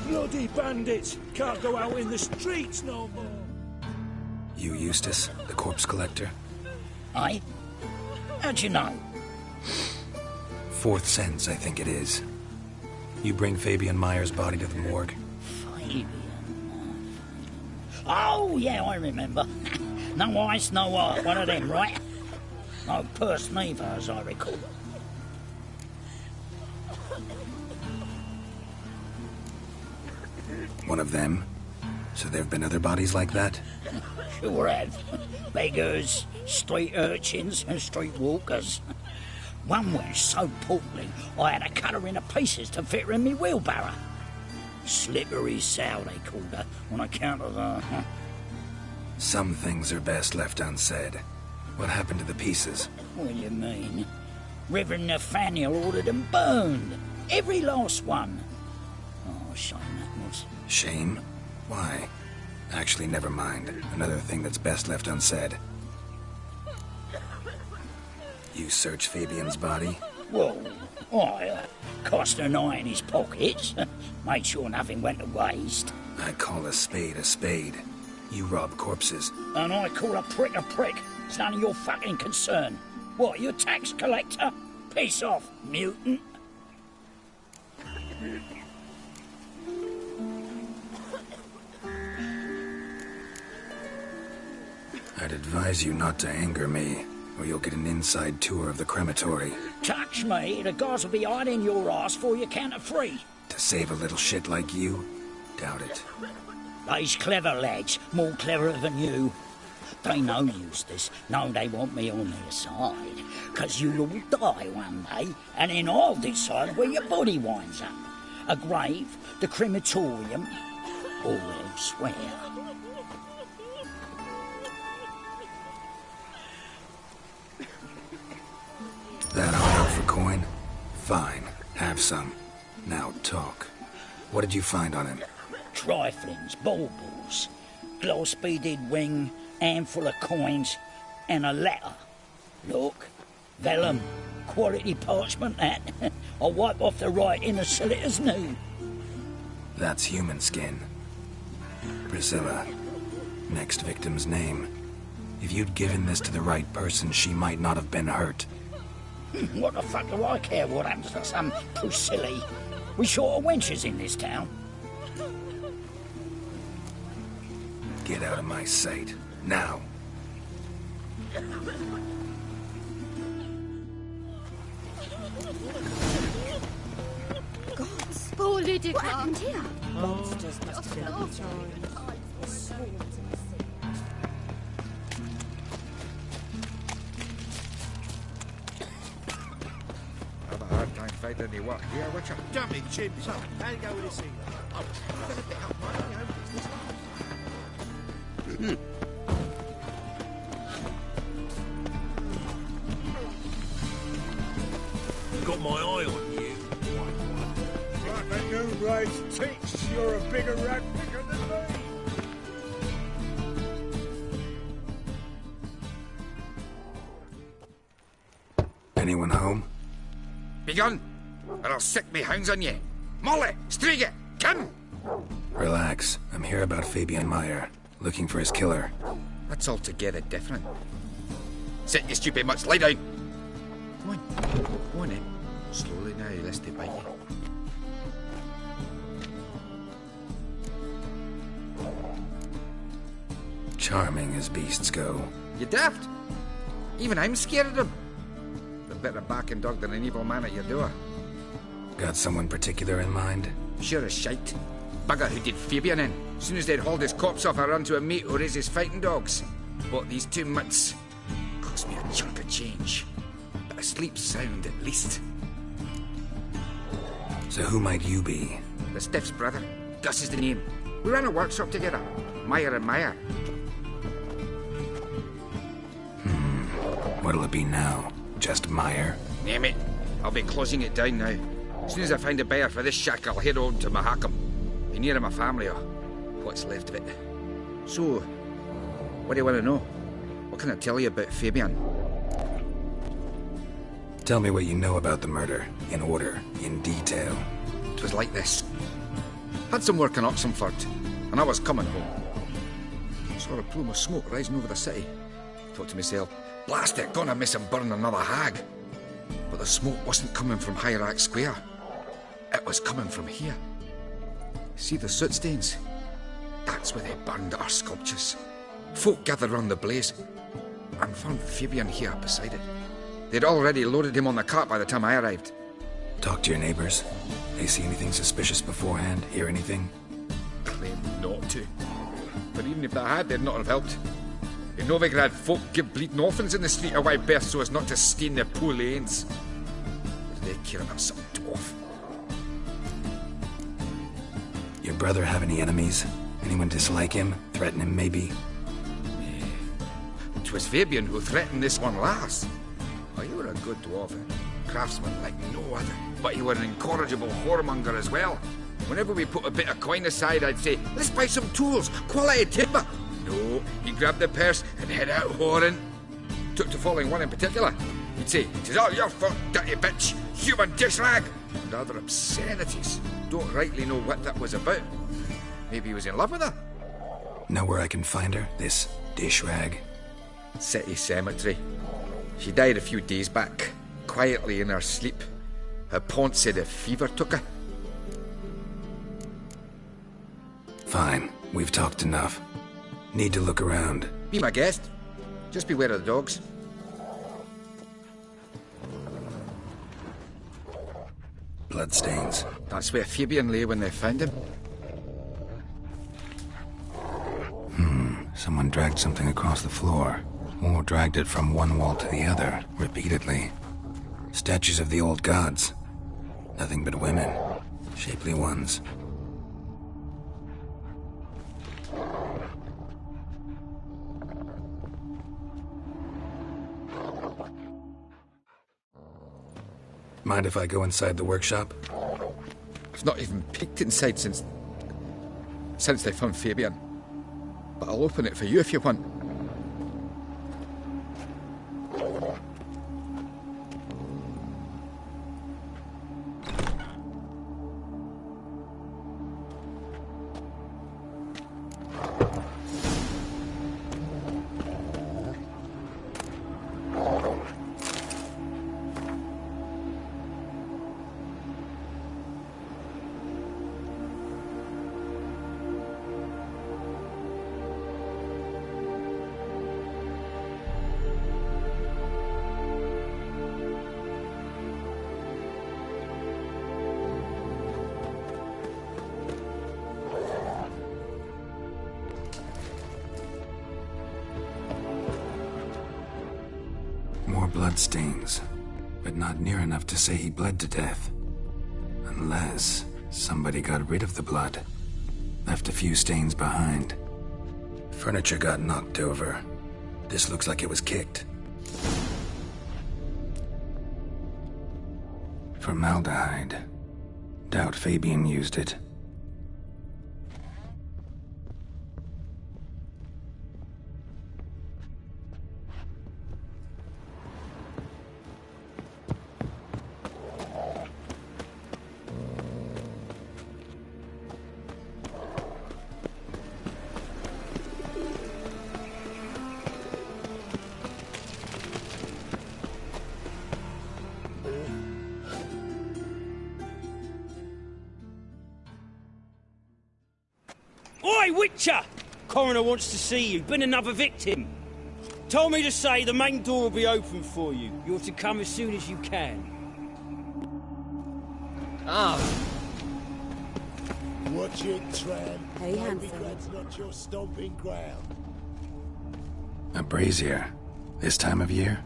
Bloody bandits! Can't go out in the streets no more!
You Eustace, the corpse collector?
Aye? How'd you know?
Fourth sense, I think it is. You bring Fabian Meyer's body to the morgue?
Fabian... Oh, yeah, I remember. No ice, no art, one of them, right? No purse neither, as I recall.
One of them? So there've been other bodies like that?
Sure have. Beggars, street urchins, and street walkers. One went so poorly, I had to cut her into pieces to fit her in me wheelbarrow. Slippery sow, they called her, on account of the...
Some things are best left unsaid. What happened to the pieces?
What do you mean? Reverend Nathaniel ordered them burned. Every last one. Oh, shame that was.
Shame? Why? Actually, never mind. Another thing that's best left unsaid. You search Fabian's body?
Whoa. I cast an eye in his pockets. Made sure nothing went to waste.
I call a spade a spade. You rob corpses.
And I call a prick a prick. It's none of your fucking concern. What, you a tax collector? Piss off, mutant.
I'd advise you not to anger me, or you'll get an inside tour of the crematory.
Touch me, the guards will be hiding your ass for you count of three.
To save a little shit like you? Doubt it.
They's clever lads, more cleverer than you. They know Eustace, know they want me on their side. 'Cause you'll all die one day, and then I'll decide where your body winds up. A grave, the crematorium, or elsewhere.
That all out for coin? Fine, have some. Now talk. What did you find on him?
Triflings, baubles, gloss-beaded ring, handful of coins, and a letter. Look, vellum, quality parchment that. I'll wipe off the writing as silly as new.
That's human skin. Priscilla. Next victim's name. If you'd given this to the right person, she might not have been hurt.
What the fuck do I care what happens to some pusilly? We short of wenches in this town.
Get out of my sight. Now.
Gods.
Poor Lydica.
What happened here?
Monsters must have been thrown.
Have a hard time
find any work here, Witcher?
Jump in, Jim. So, how you go with this thing? Oh, I'm going to pick up my own business.
Got my eye on you.
Like the new race teach, you're a bigger rat picker than me.
Anyone home?
Begone, or I'll sick me hounds on you. Molly, Striga, come!
Relax. I'm here about Fabian Meyer, looking for his killer.
That's altogether different. Sit, you stupid mutts, lie down. Go on then. Slowly now, lest they bite you.
Charming as beasts go.
You daft? Even I'm scared of them. A better backing dog than an evil man at your door.
Got someone particular in mind?
Sure as shite. Bugger who did Fabian in. As soon as they'd hauled his corpse off, I run to a mate who raises fighting dogs. Bought these 2 mutts. Cost me a chunk of change. But I sleep sound at least.
So who might you be?
The Stiff's brother. Gus is the name. We ran a workshop together. Meyer and Meyer.
What'll it be now? Just Meyer?
Name it. I'll be closing it down now. As soon as I find a buyer for this shack, I'll head on to Mahakam. Be near my family, or what's left of it. So, what do you want to know? What can I tell you about Fabian?
Tell me what you know about the murder, in order, in detail.
It was like this. Had some work in Oxenford, and I was coming home. Saw a plume of smoke rising over the city. Thought to myself, blast it, gonna miss him burn another hag. But the smoke wasn't coming from Hierarch Square. It was coming from here. See the soot stains? That's where they burned our sculptures. Folk gathered round the blaze and found Fabian here beside it. They'd already loaded him on the cart by the time I arrived.
Talk to your neighbors. They see anything suspicious beforehand? Hear anything?
Claimed not to. But even if they had, they'd not have helped. In Novigrad, folk give bleeding orphans in the street a wide berth so as not to stain their poor lanes. What do they care about some dwarf?
Your brother have any enemies? Anyone dislike him? Threaten him, maybe?
It was Fabian who threatened this one last. Oh, you were a good dwarf, craftsman like no other. But you were an incorrigible whoremonger as well. Whenever we put a bit of coin aside, I'd say, let's buy some tools, quality timber. No, he grabbed the purse and head out whoring. Took to following one in particular. He'd say, "'Tis all your fault, dirty bitch, human dish rag," and other obscenities. Don't rightly know what that was about. Maybe he was in love with her.
Know where I can find her, this dish rag?
City cemetery. She died a few days back, quietly in her sleep. Her pont said a fever took her.
Fine, we've talked enough. Need to look around.
Be my guest. Just beware of the dogs.
Bloodstains.
That's where Fabian lay when they found him.
Someone dragged something across the floor. Or dragged it from one wall to the other, repeatedly. Statues of the old gods. Nothing but women. Shapely ones. Mind if I go inside the workshop?
I've not even peeked inside since they found Fabian. But I'll open it for you if you want.
Bloodstains. but not near enough to say he bled to death. Unless somebody got rid of the blood, left a few stains behind. Furniture got knocked over. This looks like it was kicked. Formaldehyde. Doubt Fabian used it.
Oi, Witcher! Coroner wants to see you. Been another victim. Told me to say the main door will be open for you. You're to come as soon as you can.
Ah. Watch it, tramp.
Hey, handsome.
Novigrad's not your stomping ground.
A brazier. This time of year?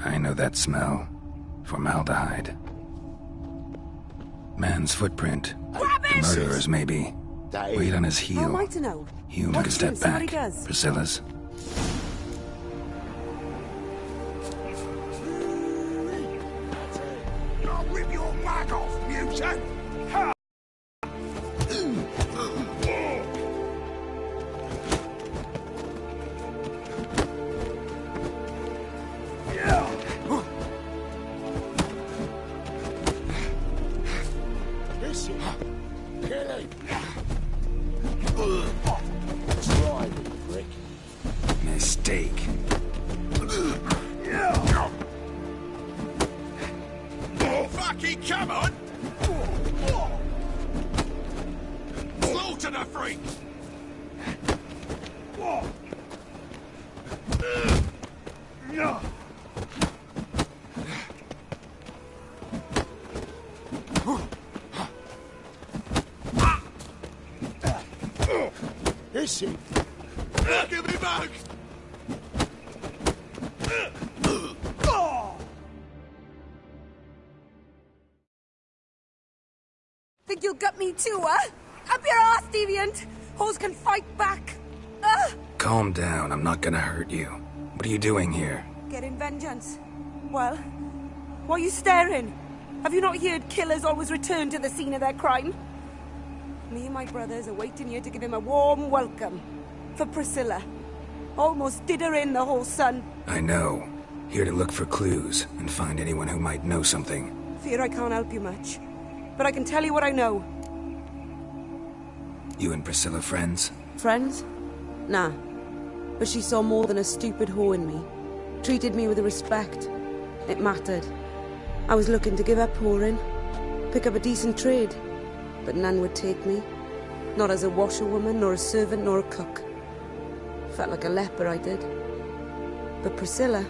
I know that smell. Formaldehyde. Man's footprint. The murderer's, maybe. Weight on his heel.
How am I to know?
Human
Watch
step
him, see what he
back.
does.
Priscilla's.
I'll rip your whack off, mutant! Ha! Listen, kill him! Try me, prick.
Mistake.
Oh, fucking come on! Slaughter the freak! Is he? Look at me, mug!
Think you'll gut me too, huh? Up your ass, deviant! Hoes can fight back!
Calm down, I'm not gonna hurt you. What are you doing here?
Getting vengeance. Well, why are you staring? Have you not heard killers always return to the scene of their crime? Me and my brothers are waiting here to give him a warm welcome. For Priscilla. Almost did her in, the whole son.
I know. Here to look for clues and find anyone who might know something.
Fear I can't help you much. But I can tell you what I know.
You and Priscilla friends?
Friends? Nah. But she saw more than a stupid whore in me. Treated me with respect. It mattered. I was looking to give up whoring. Pick up a decent trade. But none would take me. Not as a washerwoman, nor a servant, nor a cook. Felt like a leper, I did. But Priscilla,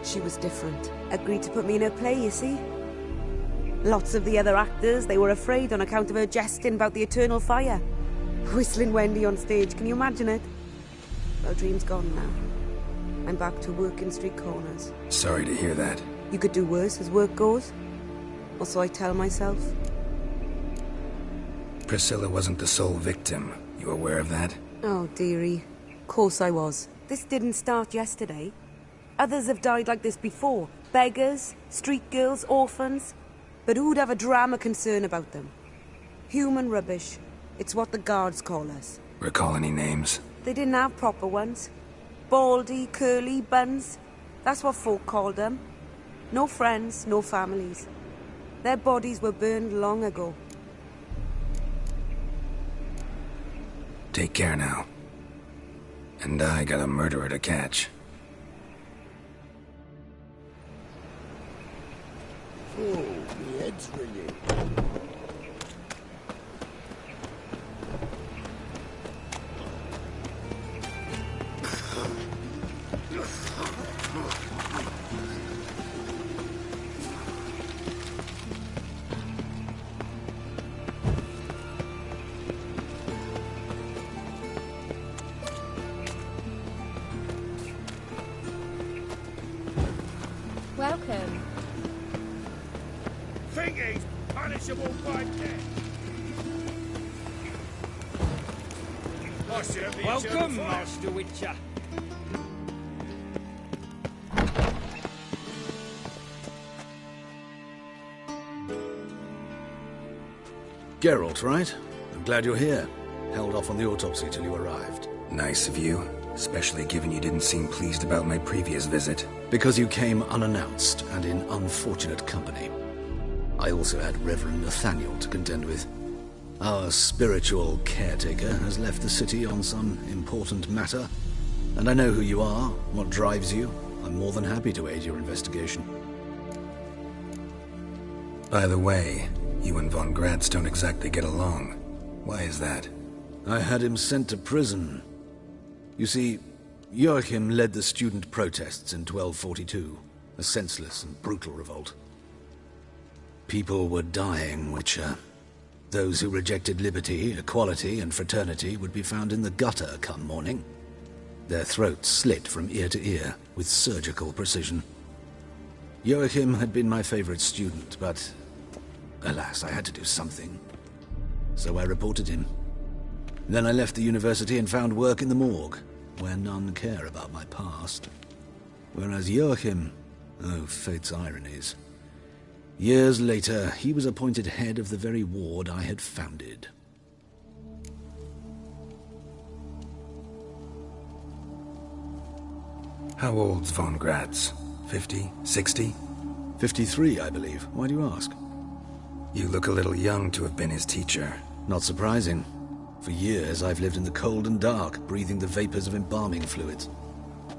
she was different. Agreed to put me in her play, you see. Lots of the other actors, they were afraid on account of her jesting about the eternal fire. Whistling Wendy on stage, can you imagine it? Well, dream's gone now. I'm back to working street corners.
Sorry to hear that.
You could do worse as work goes. Or so I tell myself.
Priscilla wasn't the sole victim. You aware of that?
Oh, dearie. Course I was. This didn't start yesterday. Others have died like this before. Beggars, street girls, orphans. But who'd have a drama concern about them? Human rubbish. It's what the guards call us.
Recall any names?
They didn't have proper ones. Baldy, curly, buns. That's what folk called them. No friends, no families. Their bodies were burned long ago.
Take care now. And I got a murderer to catch.
Oh, my head's ringing.
welcome.
Think he's punishable by death.
Welcome, Master Witcher.
Geralt, right? I'm glad you're here. Held off on the autopsy till you arrived.
Nice of you, especially given you didn't seem pleased about my previous visit.
Because you came unannounced and in unfortunate company. I also had Reverend Nathaniel to contend with. Our spiritual caretaker has left the city on some important matter, and I know who you are, what drives you. I'm more than happy to aid your investigation.
By the way, you and Von Gratz don't exactly get along. Why is that?
I had him sent to prison. You see, Joachim led the student protests in 1242, a senseless and brutal revolt. People were dying, Witcher. Those who rejected liberty, equality, and fraternity would be found in the gutter come morning. Their throats slit from ear to ear with surgical precision. Joachim had been my favorite student, but alas, I had to do something. So I reported him. Then I left the university and found work in the morgue, where none care about my past. Whereas Joachim, oh, fate's ironies. Years later, he was appointed head of the very ward I had founded.
How old's Von Gratz? 50? 60?
53, I believe. Why do you ask?
You look a little young to have been his teacher.
Not surprising. For years, I've lived in the cold and dark, breathing the vapors of embalming fluids.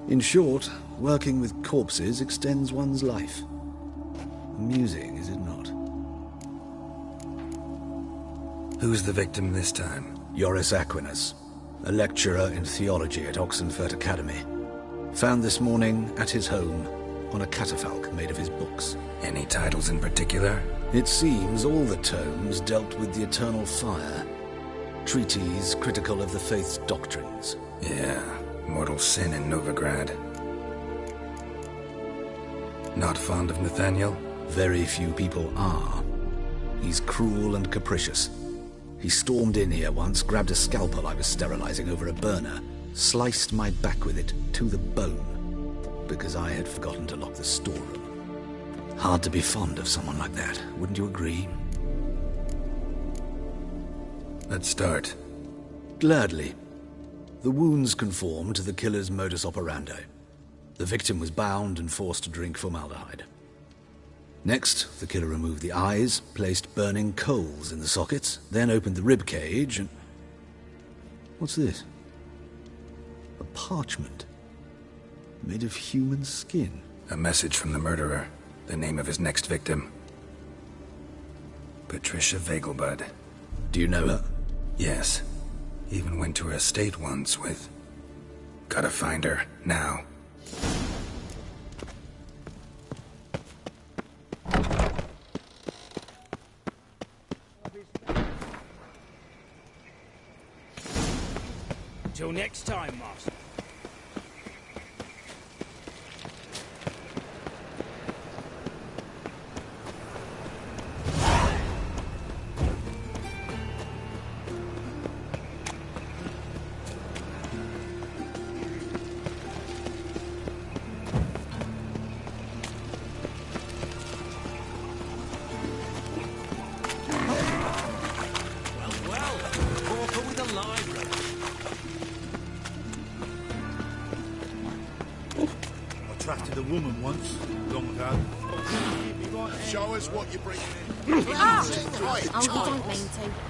In short, working with corpses extends one's life. Amusing, is it not?
Who's the victim this time?
Joris Aquinas, a lecturer in theology at Oxenfurt Academy. Found this morning at his home on a catafalque made of his books.
Any titles in particular?
It seems all the tomes dealt with the eternal fire. Treatises critical of the faith's doctrines.
Yeah, mortal sin in Novigrad. Not fond of Nathaniel?
Very few people are. He's cruel and capricious. He stormed in here once, grabbed a scalpel I was sterilizing over a burner, sliced my back with it to the bone, because I had forgotten to lock the storeroom. Hard to be fond of someone like that, wouldn't you agree?
Let's start.
Gladly. The wounds conform to the killer's modus operandi. The victim was bound and forced to drink formaldehyde. Next, the killer removed the eyes, placed burning coals in the sockets, then opened the rib cage and... What's this? A parchment. Made of human skin.
A message from the murderer. The name of his next victim. Patricia Vegelbud.
Do you know her?
Yes. Even went to her estate once with... Gotta find her, now.
Till next time, Master.
Attracted a woman once, long ago.
Show us what you're bringing in.
Oh, you don't mean to.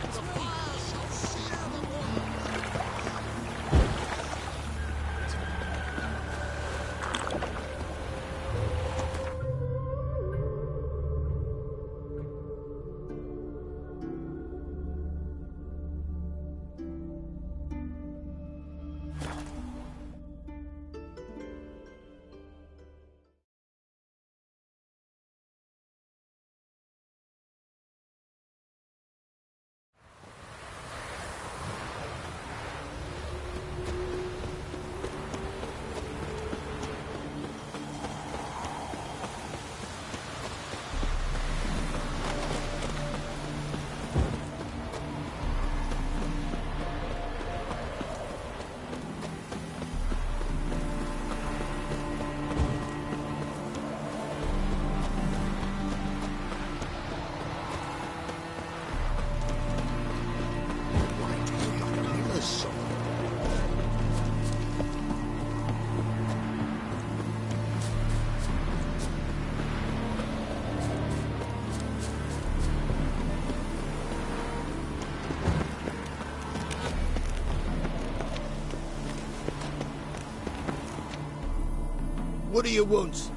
What do you want?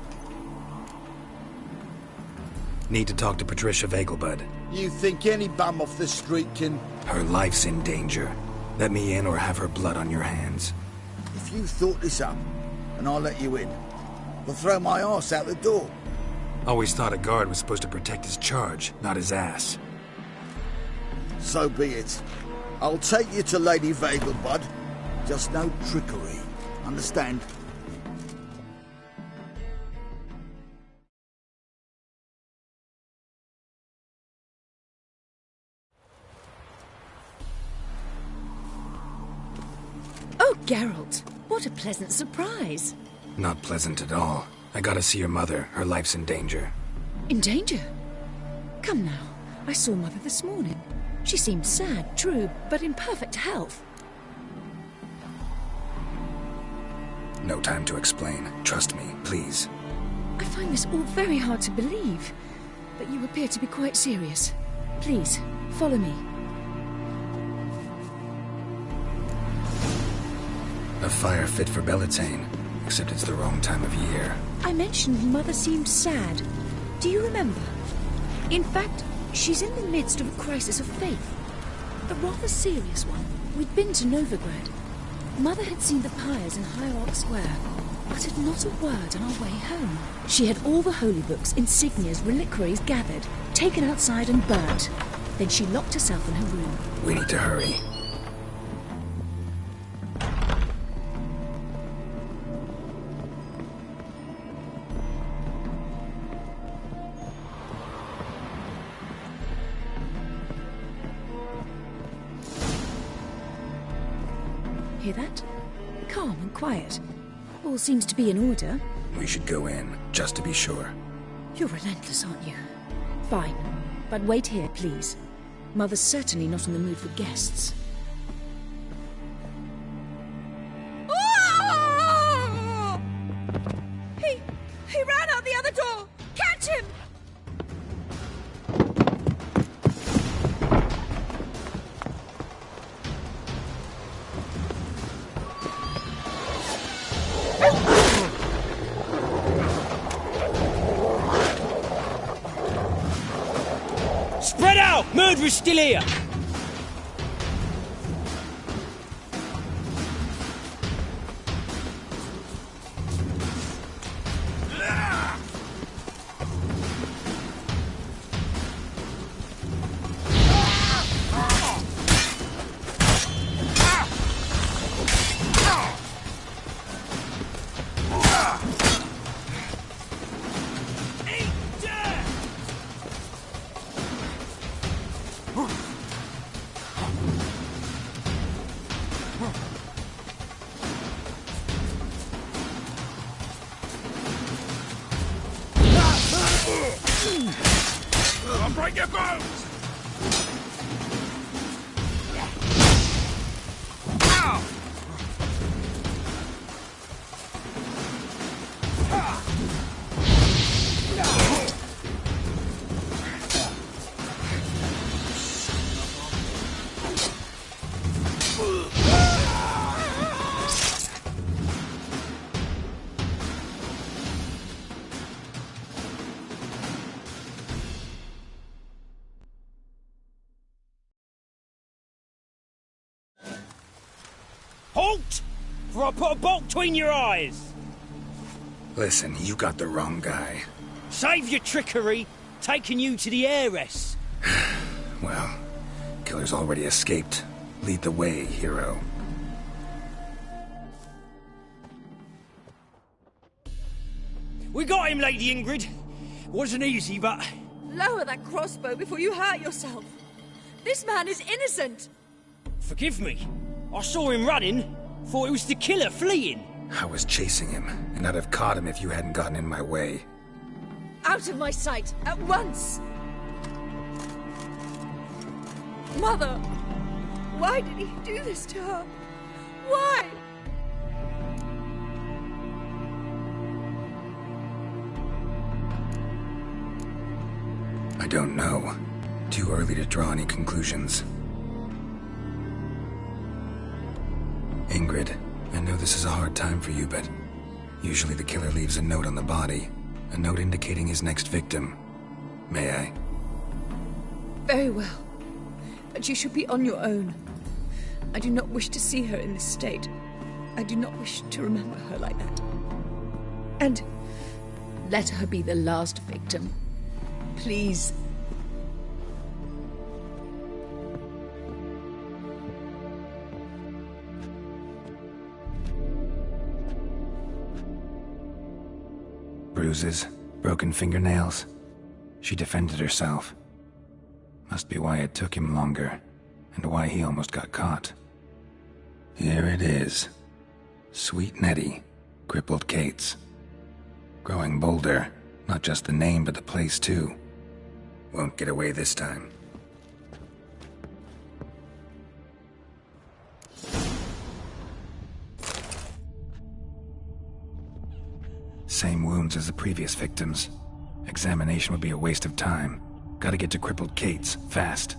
Need to talk to Patricia Vegelbud.
You think any bum off the street can...
Her life's in danger. Let me in or have her blood on your hands.
If you thought this up, and I'll let you in, I'll throw my arse out the door.
Always thought a guard was supposed to protect his charge, not his ass.
So be it. I'll take you to Lady Vegelbud. Just no trickery. Understand?
Oh, Geralt, what a pleasant surprise.
Not pleasant at all. I gotta see your mother. Her life's in danger.
In danger? Come now. I saw Mother this morning. She seemed sad, true, but in perfect health.
No time to explain. Trust me, please.
I find this all very hard to believe, but you appear to be quite serious. Please, follow me.
A fire fit for Bellatane, except it's the wrong time of year.
I mentioned Mother seemed sad. Do you remember? In fact, she's in the midst of a crisis of faith. A rather serious one. We'd been to Novigrad. Mother had seen the pyres in Hierarch Square, uttered not a word on our way home. She had all the holy books, insignias, reliquaries gathered, taken outside and burnt. Then she locked herself in her room.
We need to hurry.
Hear that? Calm and quiet. All seems to be in order.
We should go in, just to be sure.
You're relentless, aren't you? Fine. But wait here, please. Mother's certainly not in the mood for guests.
Oh! He ran out the other door! Catch him!
Spread out! Murderer's still here!
I'll break your bones!
Halt! For I put a bolt between your eyes!
Listen, you got the wrong guy.
Save your trickery, taking you to the heiress.
Well, killer's already escaped. Lead the way, hero.
We got him, Lady Ingrid. Wasn't easy, but...
Lower that crossbow before you hurt yourself. This man is innocent.
Forgive me. I saw him running. Thought it was the killer fleeing.
I was chasing him, and I'd have caught him if you hadn't gotten in my way.
Out of my sight, at once! Mother! Why did he do this to her? Why?
I don't know. Too early to draw any conclusions. Ingrid, I know this is a hard time for you, but Usually the killer leaves a note on the body, a note indicating his next victim. May I?
Very well. But you should be on your own. I do not wish to see her in this state. I do not wish to remember her like that. And let her be the last victim. Please.
Bruises, broken fingernails. She defended herself. Must be why it took him longer, and why he almost got caught. Here it is. Sweet Nettie, crippled Kate's. Growing bolder, not just the name but the place too. Won't get away this time. Same wounds as the previous victims. Examination would be a waste of time. Gotta get to crippled Kate's, fast.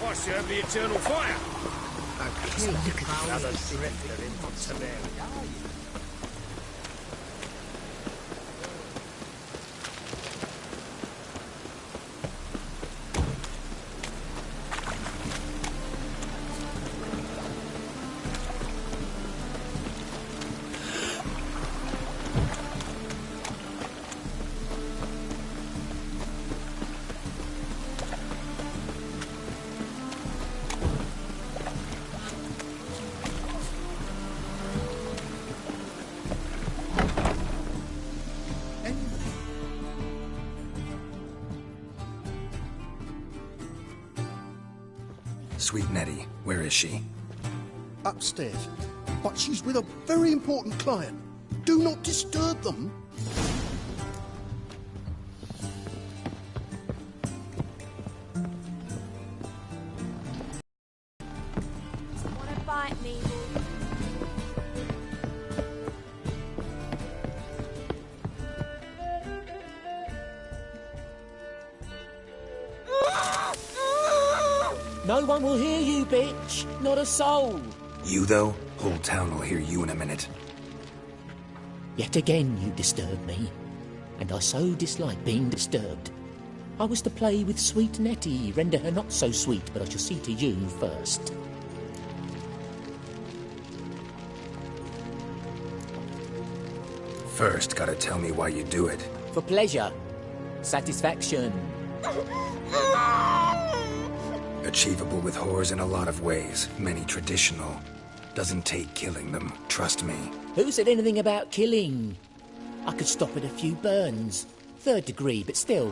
I serve the eternal fire.
Look at the others drifted into Temeria.
Sweet Nettie, where is she?
Upstairs. But she's with a very important client. Do not disturb them.
Wanna bite me?
No one will hear you, bitch. Not a soul.
You, though? Whole town will hear you in a minute.
Yet again you disturb me, and I so dislike being disturbed. I was to play with sweet Nettie, render her not so sweet, but I shall see to you first.
First, gotta tell me why you do it.
For pleasure. Satisfaction.
Achievable with whores in a lot of ways, many traditional. Doesn't take killing them, trust me.
Who said anything about killing? I could stop at a few burns. 3rd degree, but still.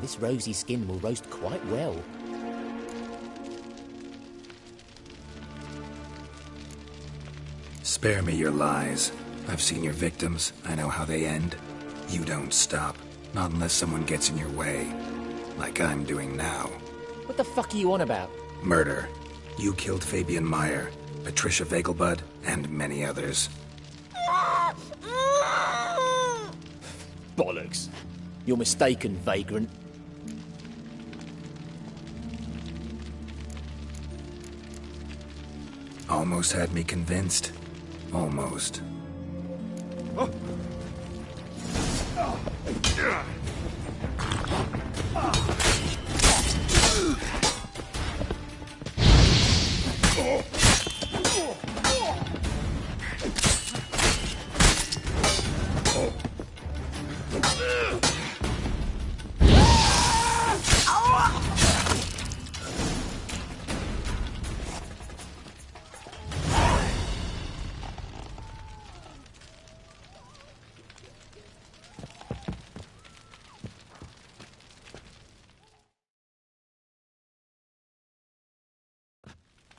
This rosy skin will roast quite well.
Spare me your lies. I've seen your victims. I know how they end. You don't stop. Not unless someone gets in your way. Like I'm doing now.
What the fuck are you on about?
Murder. You killed Fabian Meyer. Patricia Vegelbud, and many others.
Bollocks. You're mistaken, vagrant.
Almost had me convinced. Almost.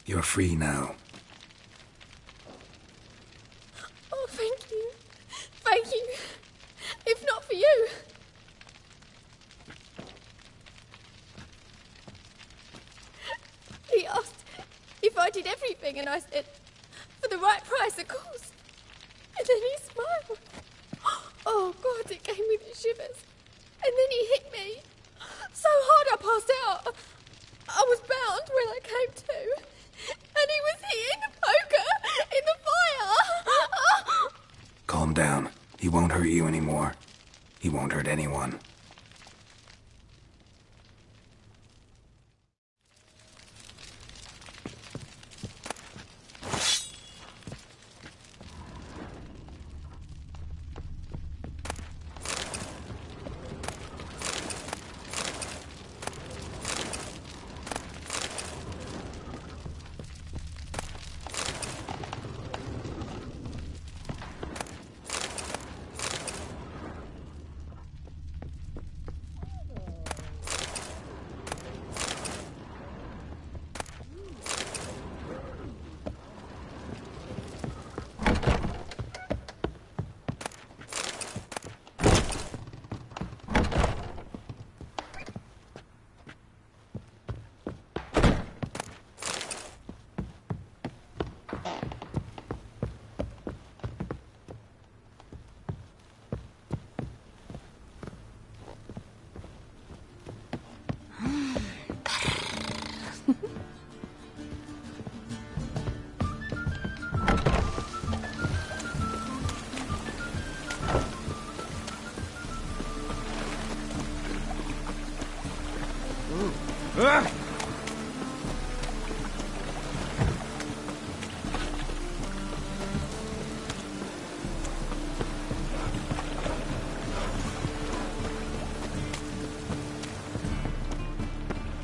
You're free now.
Oh, thank you. Thank you. If not for you. He asked if I did everything, and I said, for the right price, of course. And then he smiled. Oh, God, it gave me the shivers. And then he hit me so hard I passed out. I was bound when I came to. And he was hitting the poker in the fire.
Calm down. He won't hurt you anymore. He won't hurt anyone.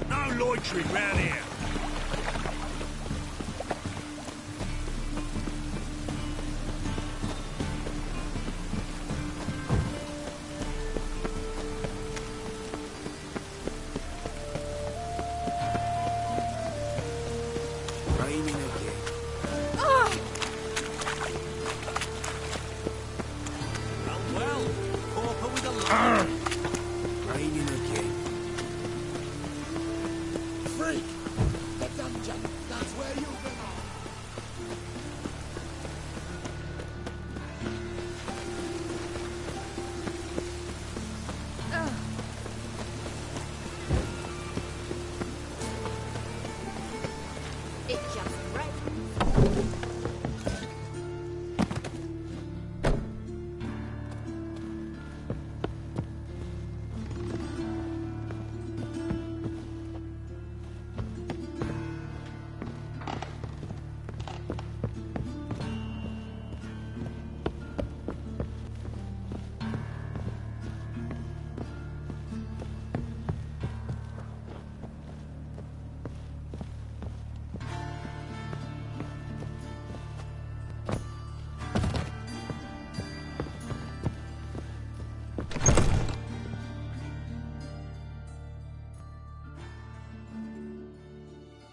No loitering round here.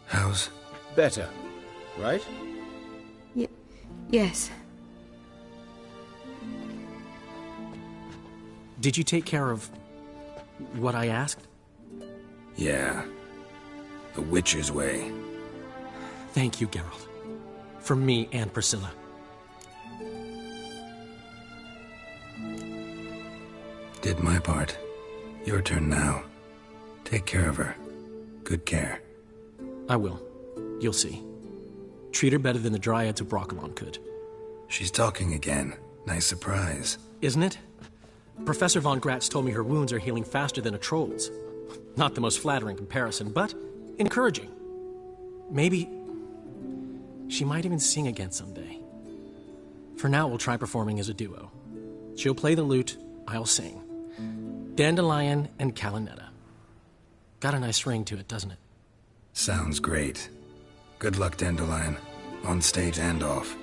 How's...
Better, right?
Yes.
Did you take care of what I asked?
Yeah. The Witcher's way.
Thank you, Geralt. For me and Priscilla.
Did my part. Your turn now. Take care of her. Good care.
I will. You'll see. Treat her better than the Dryads of Broccolon could.
She's talking again. Nice surprise.
Isn't it? Professor von Gratz told me her wounds are healing faster than a troll's. Not the most flattering comparison, but encouraging. Maybe she might even sing again someday. For now, we'll try performing as a duo. She'll play the lute, I'll sing. Dandelion and Calinetta. Got a nice ring to it, doesn't it?
Sounds great. Good luck, Dandelion. On stage and off.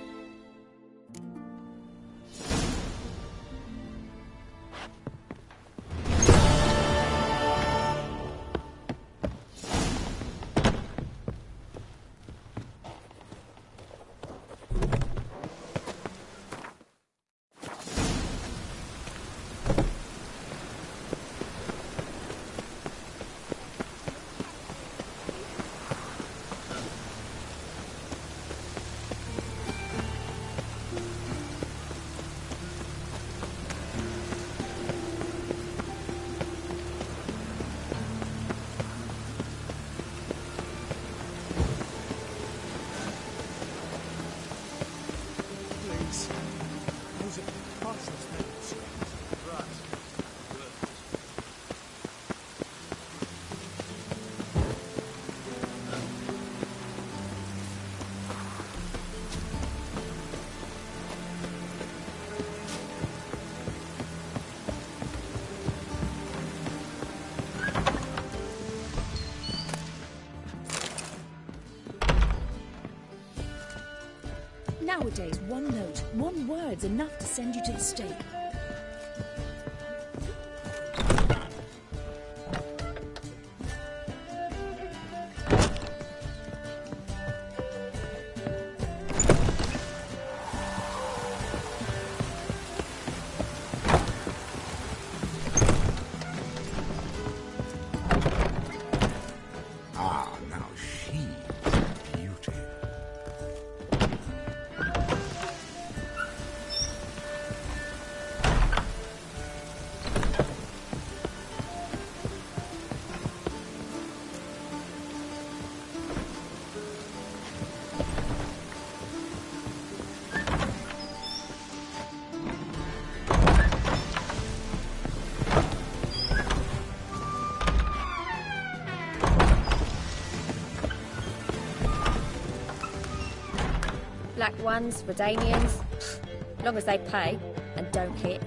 Nowadays, one note, one word's enough to send you to the stake.
Black ones, Redanians, long as they pay and don't hit.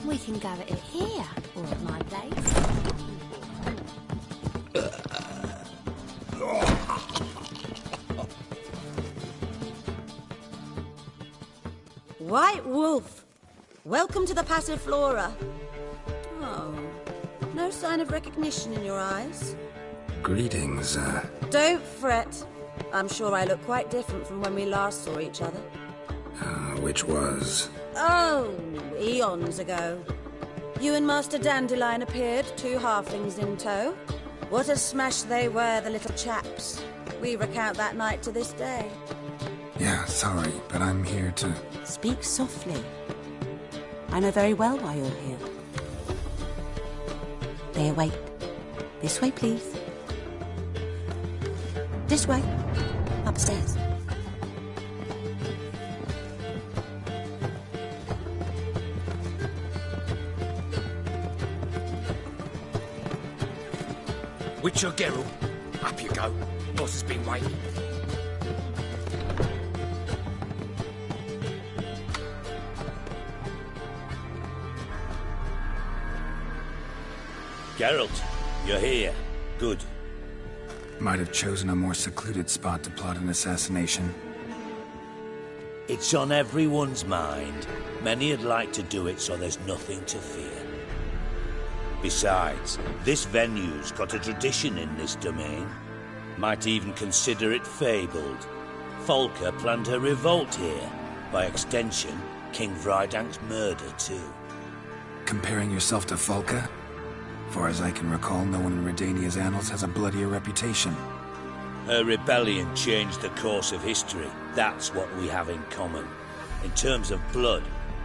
We can go at it here, or at my place.
White Wolf, welcome to the Passiflora. Oh, no sign of recognition in your eyes?
Greetings,
Don't fret. I'm sure I look quite different from when we last saw each other.
which was...
Oh, eons ago. You and Master Dandelion appeared, two halflings in tow. What a smash they were, the little chaps. We recount that night to this day.
Yeah, sorry, but I'm here to...
Speak softly. I know very well why you're here. They await. This way, please. This way. Upstairs.
Witcher Geralt, up you go. Boss has been waiting.
Geralt, you're here. Good.
Might have chosen a more secluded spot to plot an assassination.
It's on everyone's mind. Many'd like to do it so there's nothing to fear. Besides, this venue's got a tradition in this domain. Might even consider it fabled. Folka planned her revolt here. By extension, King Vrydank's murder too.
Comparing yourself to Folka? Far as I can recall, no one in Redania's annals has a bloodier reputation.
Her rebellion changed the course of history. That's what we have in common. In terms of blood,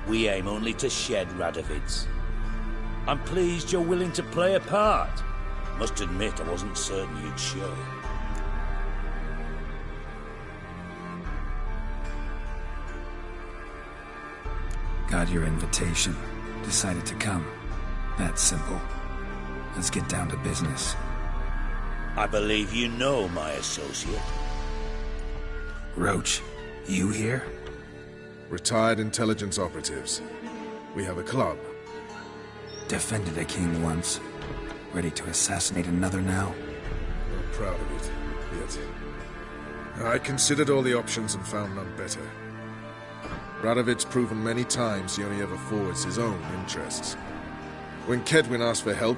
we aim only to shed Radovid's. I'm pleased you're willing to play a part. Must admit, I wasn't certain you'd show.
Got your invitation. Decided to come. That's simple. Let's get down to business.
I believe you know my associate.
Roach, you here?
Retired intelligence operatives. We have a club.
Defended a king once. Ready to assassinate another now?
Not proud of it, yet. I considered all the options and found none better. Radovid's proven many times he only ever forwards his own interests. When Kedwin asked for help,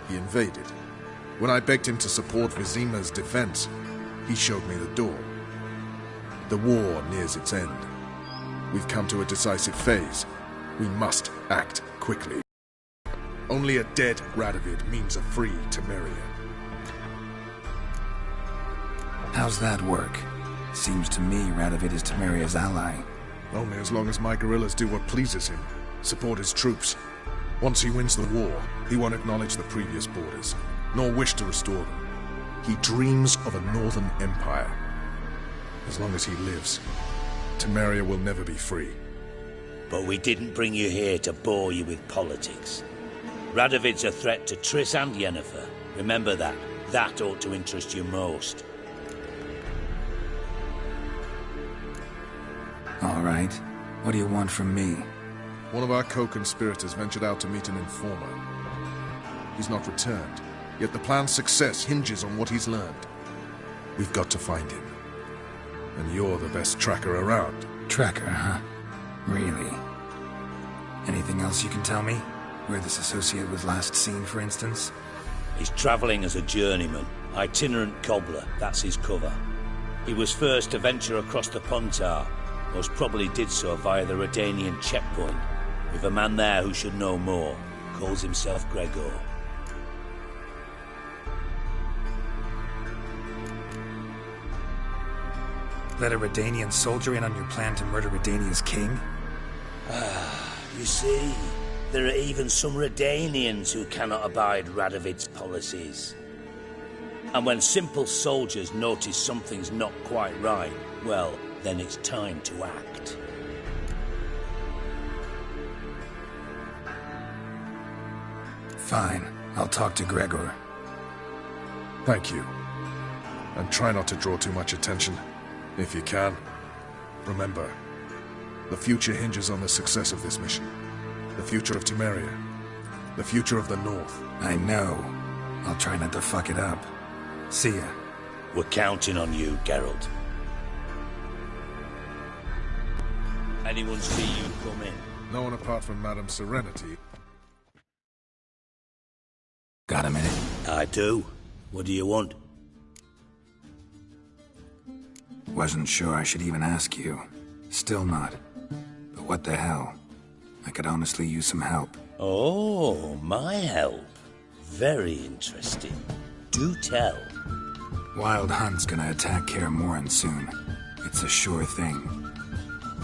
he invaded. When I begged him to support Vizima's defense, he showed me the door. The war nears its end. We've come to a decisive phase. We must act quickly. Only a dead Radovid means a free Temeria.
How's that work? Seems to me Radovid is Temeria's ally.
Only as long as my guerrillas do what pleases him. Support his troops. Once he wins the war, he won't acknowledge the previous borders, nor wish to restore them. He dreams of a northern empire. As long as he lives, Temeria will never be free.
But we didn't bring you here to bore you with politics. Radovid's a threat to Triss and Yennefer. Remember that. That ought to interest you most.
All right. What do you want from me?
One of our co-conspirators ventured out to meet an informer. He's not returned, yet the plan's success hinges on what he's learned. We've got to find him. And you're the best tracker around.
Tracker, huh? Really? Anything else you can tell me? Where this associate was last seen, for instance?
He's travelling as a journeyman. Itinerant cobbler, that's his cover. He was first to venture across the Pontar. Most probably did so via the Redanian checkpoint. With a man there who should know more. Calls himself Gregor.
Let a Redanian soldier in on your plan to murder Redania's king?
You see, there are even some Redanians who cannot abide Radovid's policies. And when simple soldiers notice something's not quite right, well, then it's time to act.
Fine. I'll talk to Gregor.
Thank you. And try not to draw too much attention, if you can. Remember, the future hinges on the success of this mission. The future of Temeria. The future of the North.
I know. I'll try not to fuck it up. See ya.
We're counting on you, Geralt. Anyone see you come in?
No one apart from Madame Serenity.
Got a minute?
I do. What do you want?
Wasn't sure I should even ask you. Still not. But what the hell? I could honestly use some help.
Oh, my help. Very interesting. Do tell.
Wild Hunt's gonna attack Kaer Morhen soon. It's a sure thing.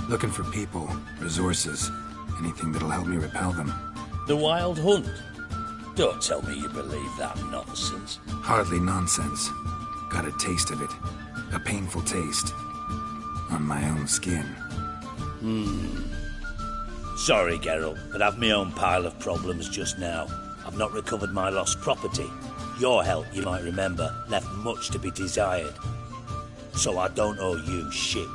Looking for people, resources, anything that'll help me repel them.
The Wild Hunt? Don't tell me you believe that nonsense.
Hardly nonsense. Got a taste of it. A painful taste. On my own skin.
Sorry, Geralt, but I've my own pile of problems just now. I've not recovered my lost property. Your help, you might remember, left much to be desired. So I don't owe you shit.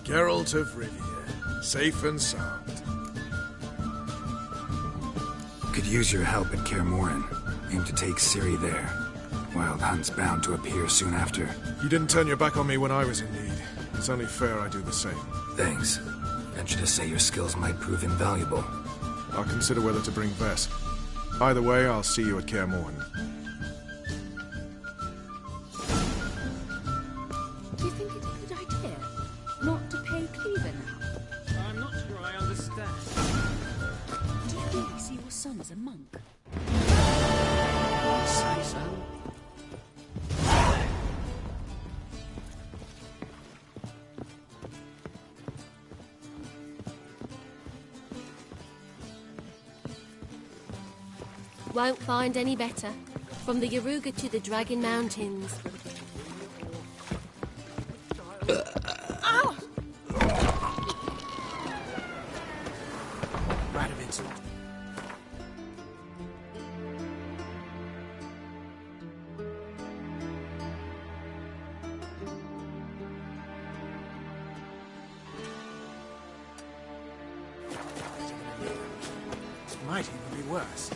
Geralt of Rivia, safe and sound.
use your help at Kaer Morhen. Aim to take Ciri there. Wild Hunt's bound to appear soon after.
You didn't turn your back on me when I was in need. It's only fair I do the same.
Thanks. Venture to say your skills might prove invaluable.
I'll consider whether to bring Vess. Either way, I'll see you at Kaer Morhen.
Do you think it's a good idea not to pay Cleaver now?
I'm not sure I understand.
Do you really see your son as a monk?
You say so?
Won't find any better. From the Yaruga to the Dragon Mountains.
Ow!
Radovid's. Might even be worse.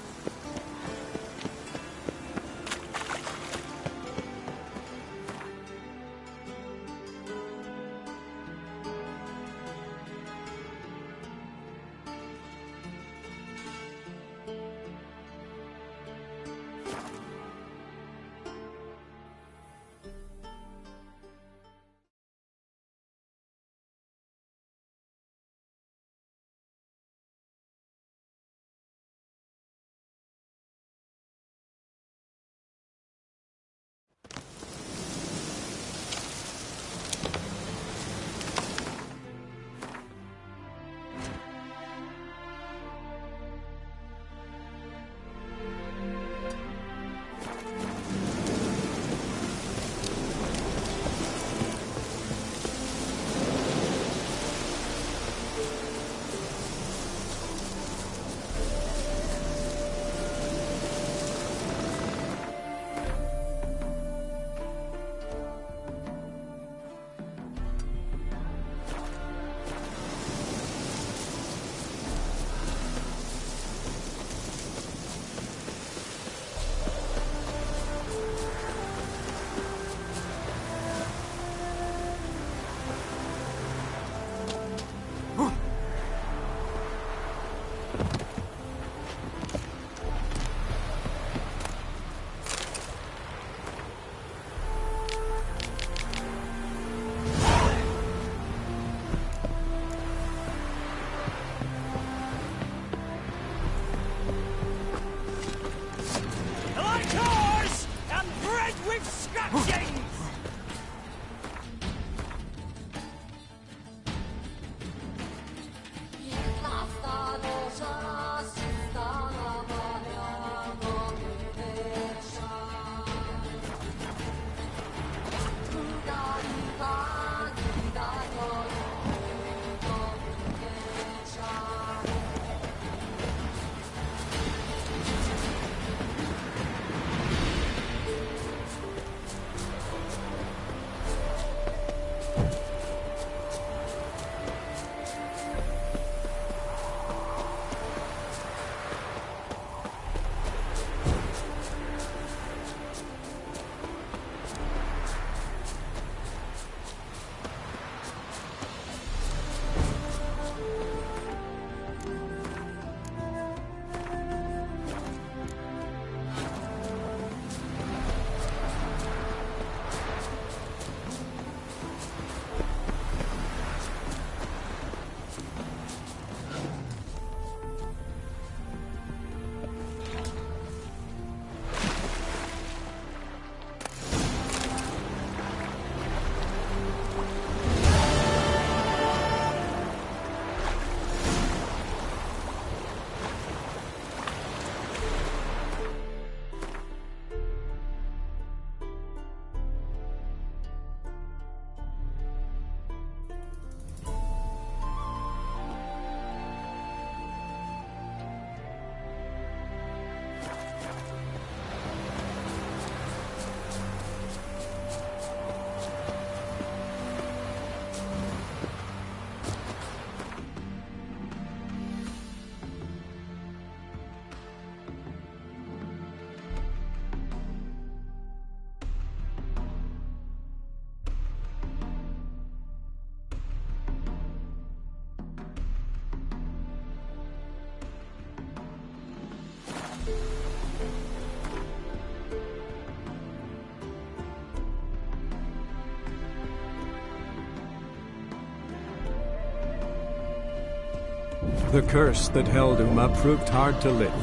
The curse that held Uma proved hard to lift,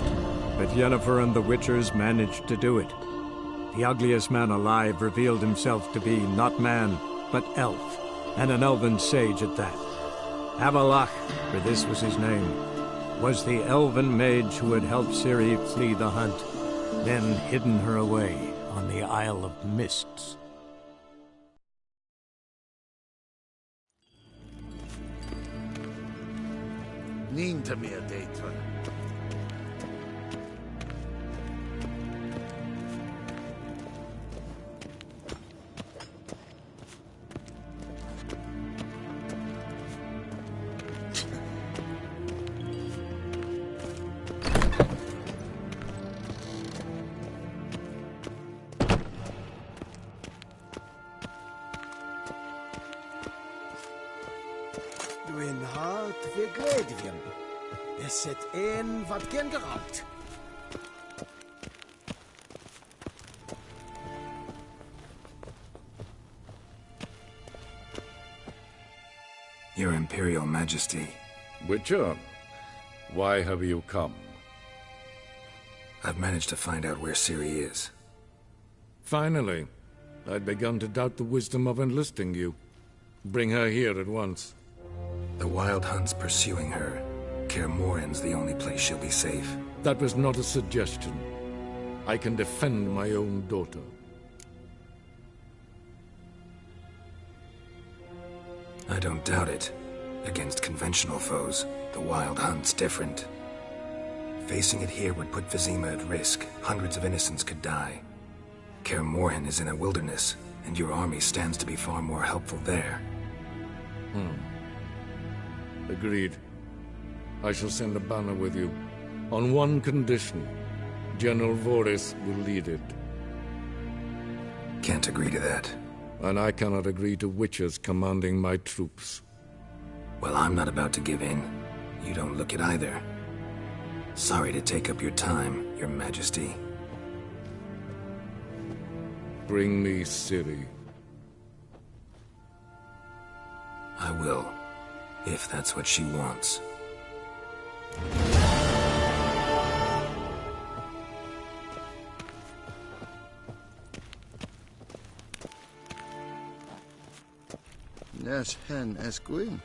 but Yennefer and the Witchers managed to do it. The ugliest man alive revealed himself to be not man, but elf, and an elven sage at that. Avalach, for this was his name, was the elven mage who had helped Ciri flee the hunt, then hidden her away on the Isle of Mists.
Niente mehr dentro.
Dwi'n hart fi gledifion. Is het een wat gen geraubt?
Your Imperial Majesty.
Witcher, why have you come?
I've managed to find out where Ciri is.
Finally. I'd begun to doubt the wisdom of enlisting you. Bring her here at once.
The Wild Hunt's pursuing her. Kaer Morhen's the only place she'll be safe.
That was not a suggestion. I can defend my own daughter.
I don't doubt it. Against conventional foes, the Wild Hunt's different. Facing it here would put Vizima at risk. Hundreds of innocents could die. Kaer Morhen is in a wilderness, and your army stands to be far more helpful there.
Agreed. I shall send a banner with you. On one condition. General Voris will lead it.
Can't agree to that.
And I cannot agree to Witchers commanding my troops.
Well, I'm not about to give in. You don't look it either. Sorry to take up your time, Your Majesty.
Bring me Ciri.
I will, if that's what she wants.
Nes hen esgwyn.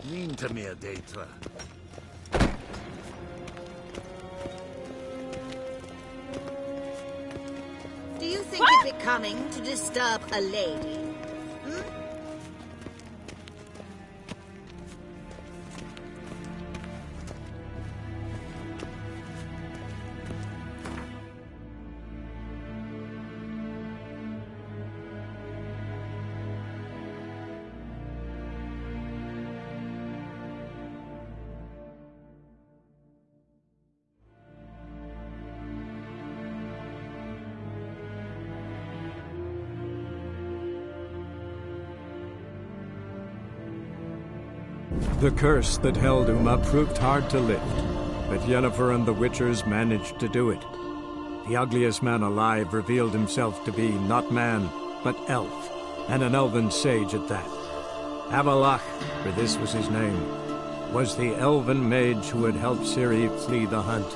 Niente mehr dentro.
Do you think it becoming to disturb a lady?
The curse that held Uma proved hard to lift, but Yennefer and the Witchers managed to do it. The ugliest man alive revealed himself to be not man, but elf, and an elven sage at that. Avalach, for this was his name, was the elven mage who had helped Ciri flee the hunt,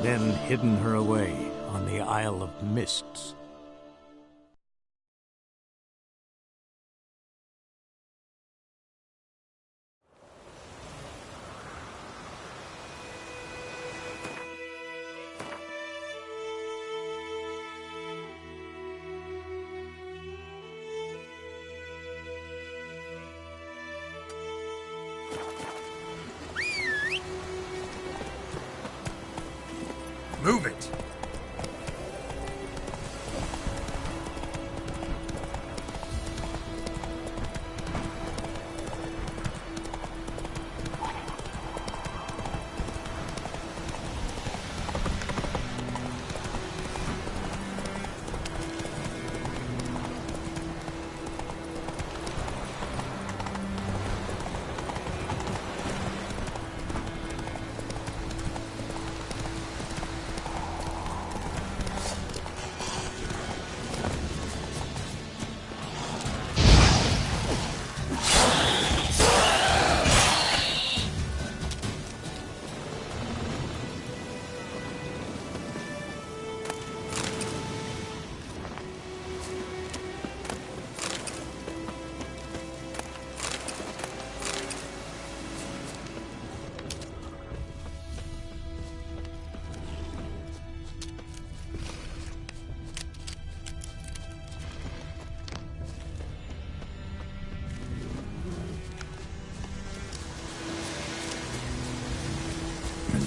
then hidden her away on the Isle of Mists.
Move it!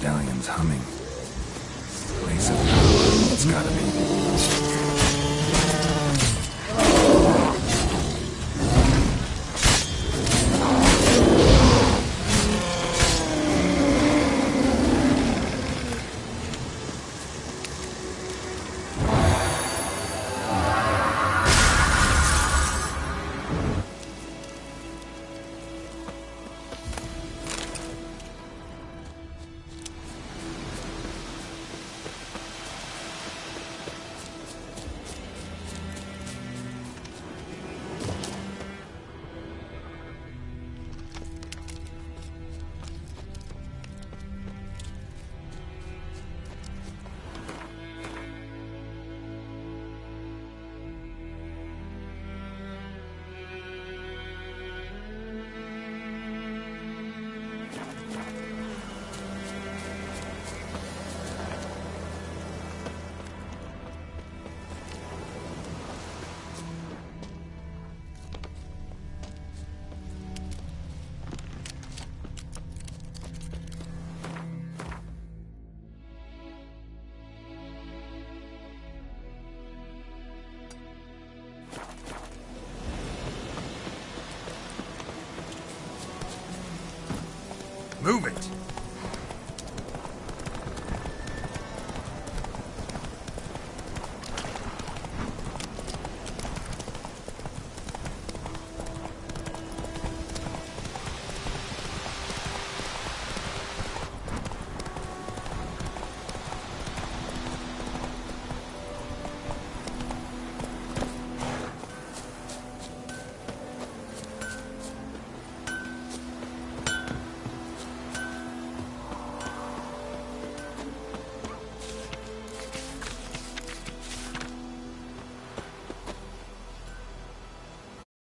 medallion's humming. Place of power. It's gotta be. Move it!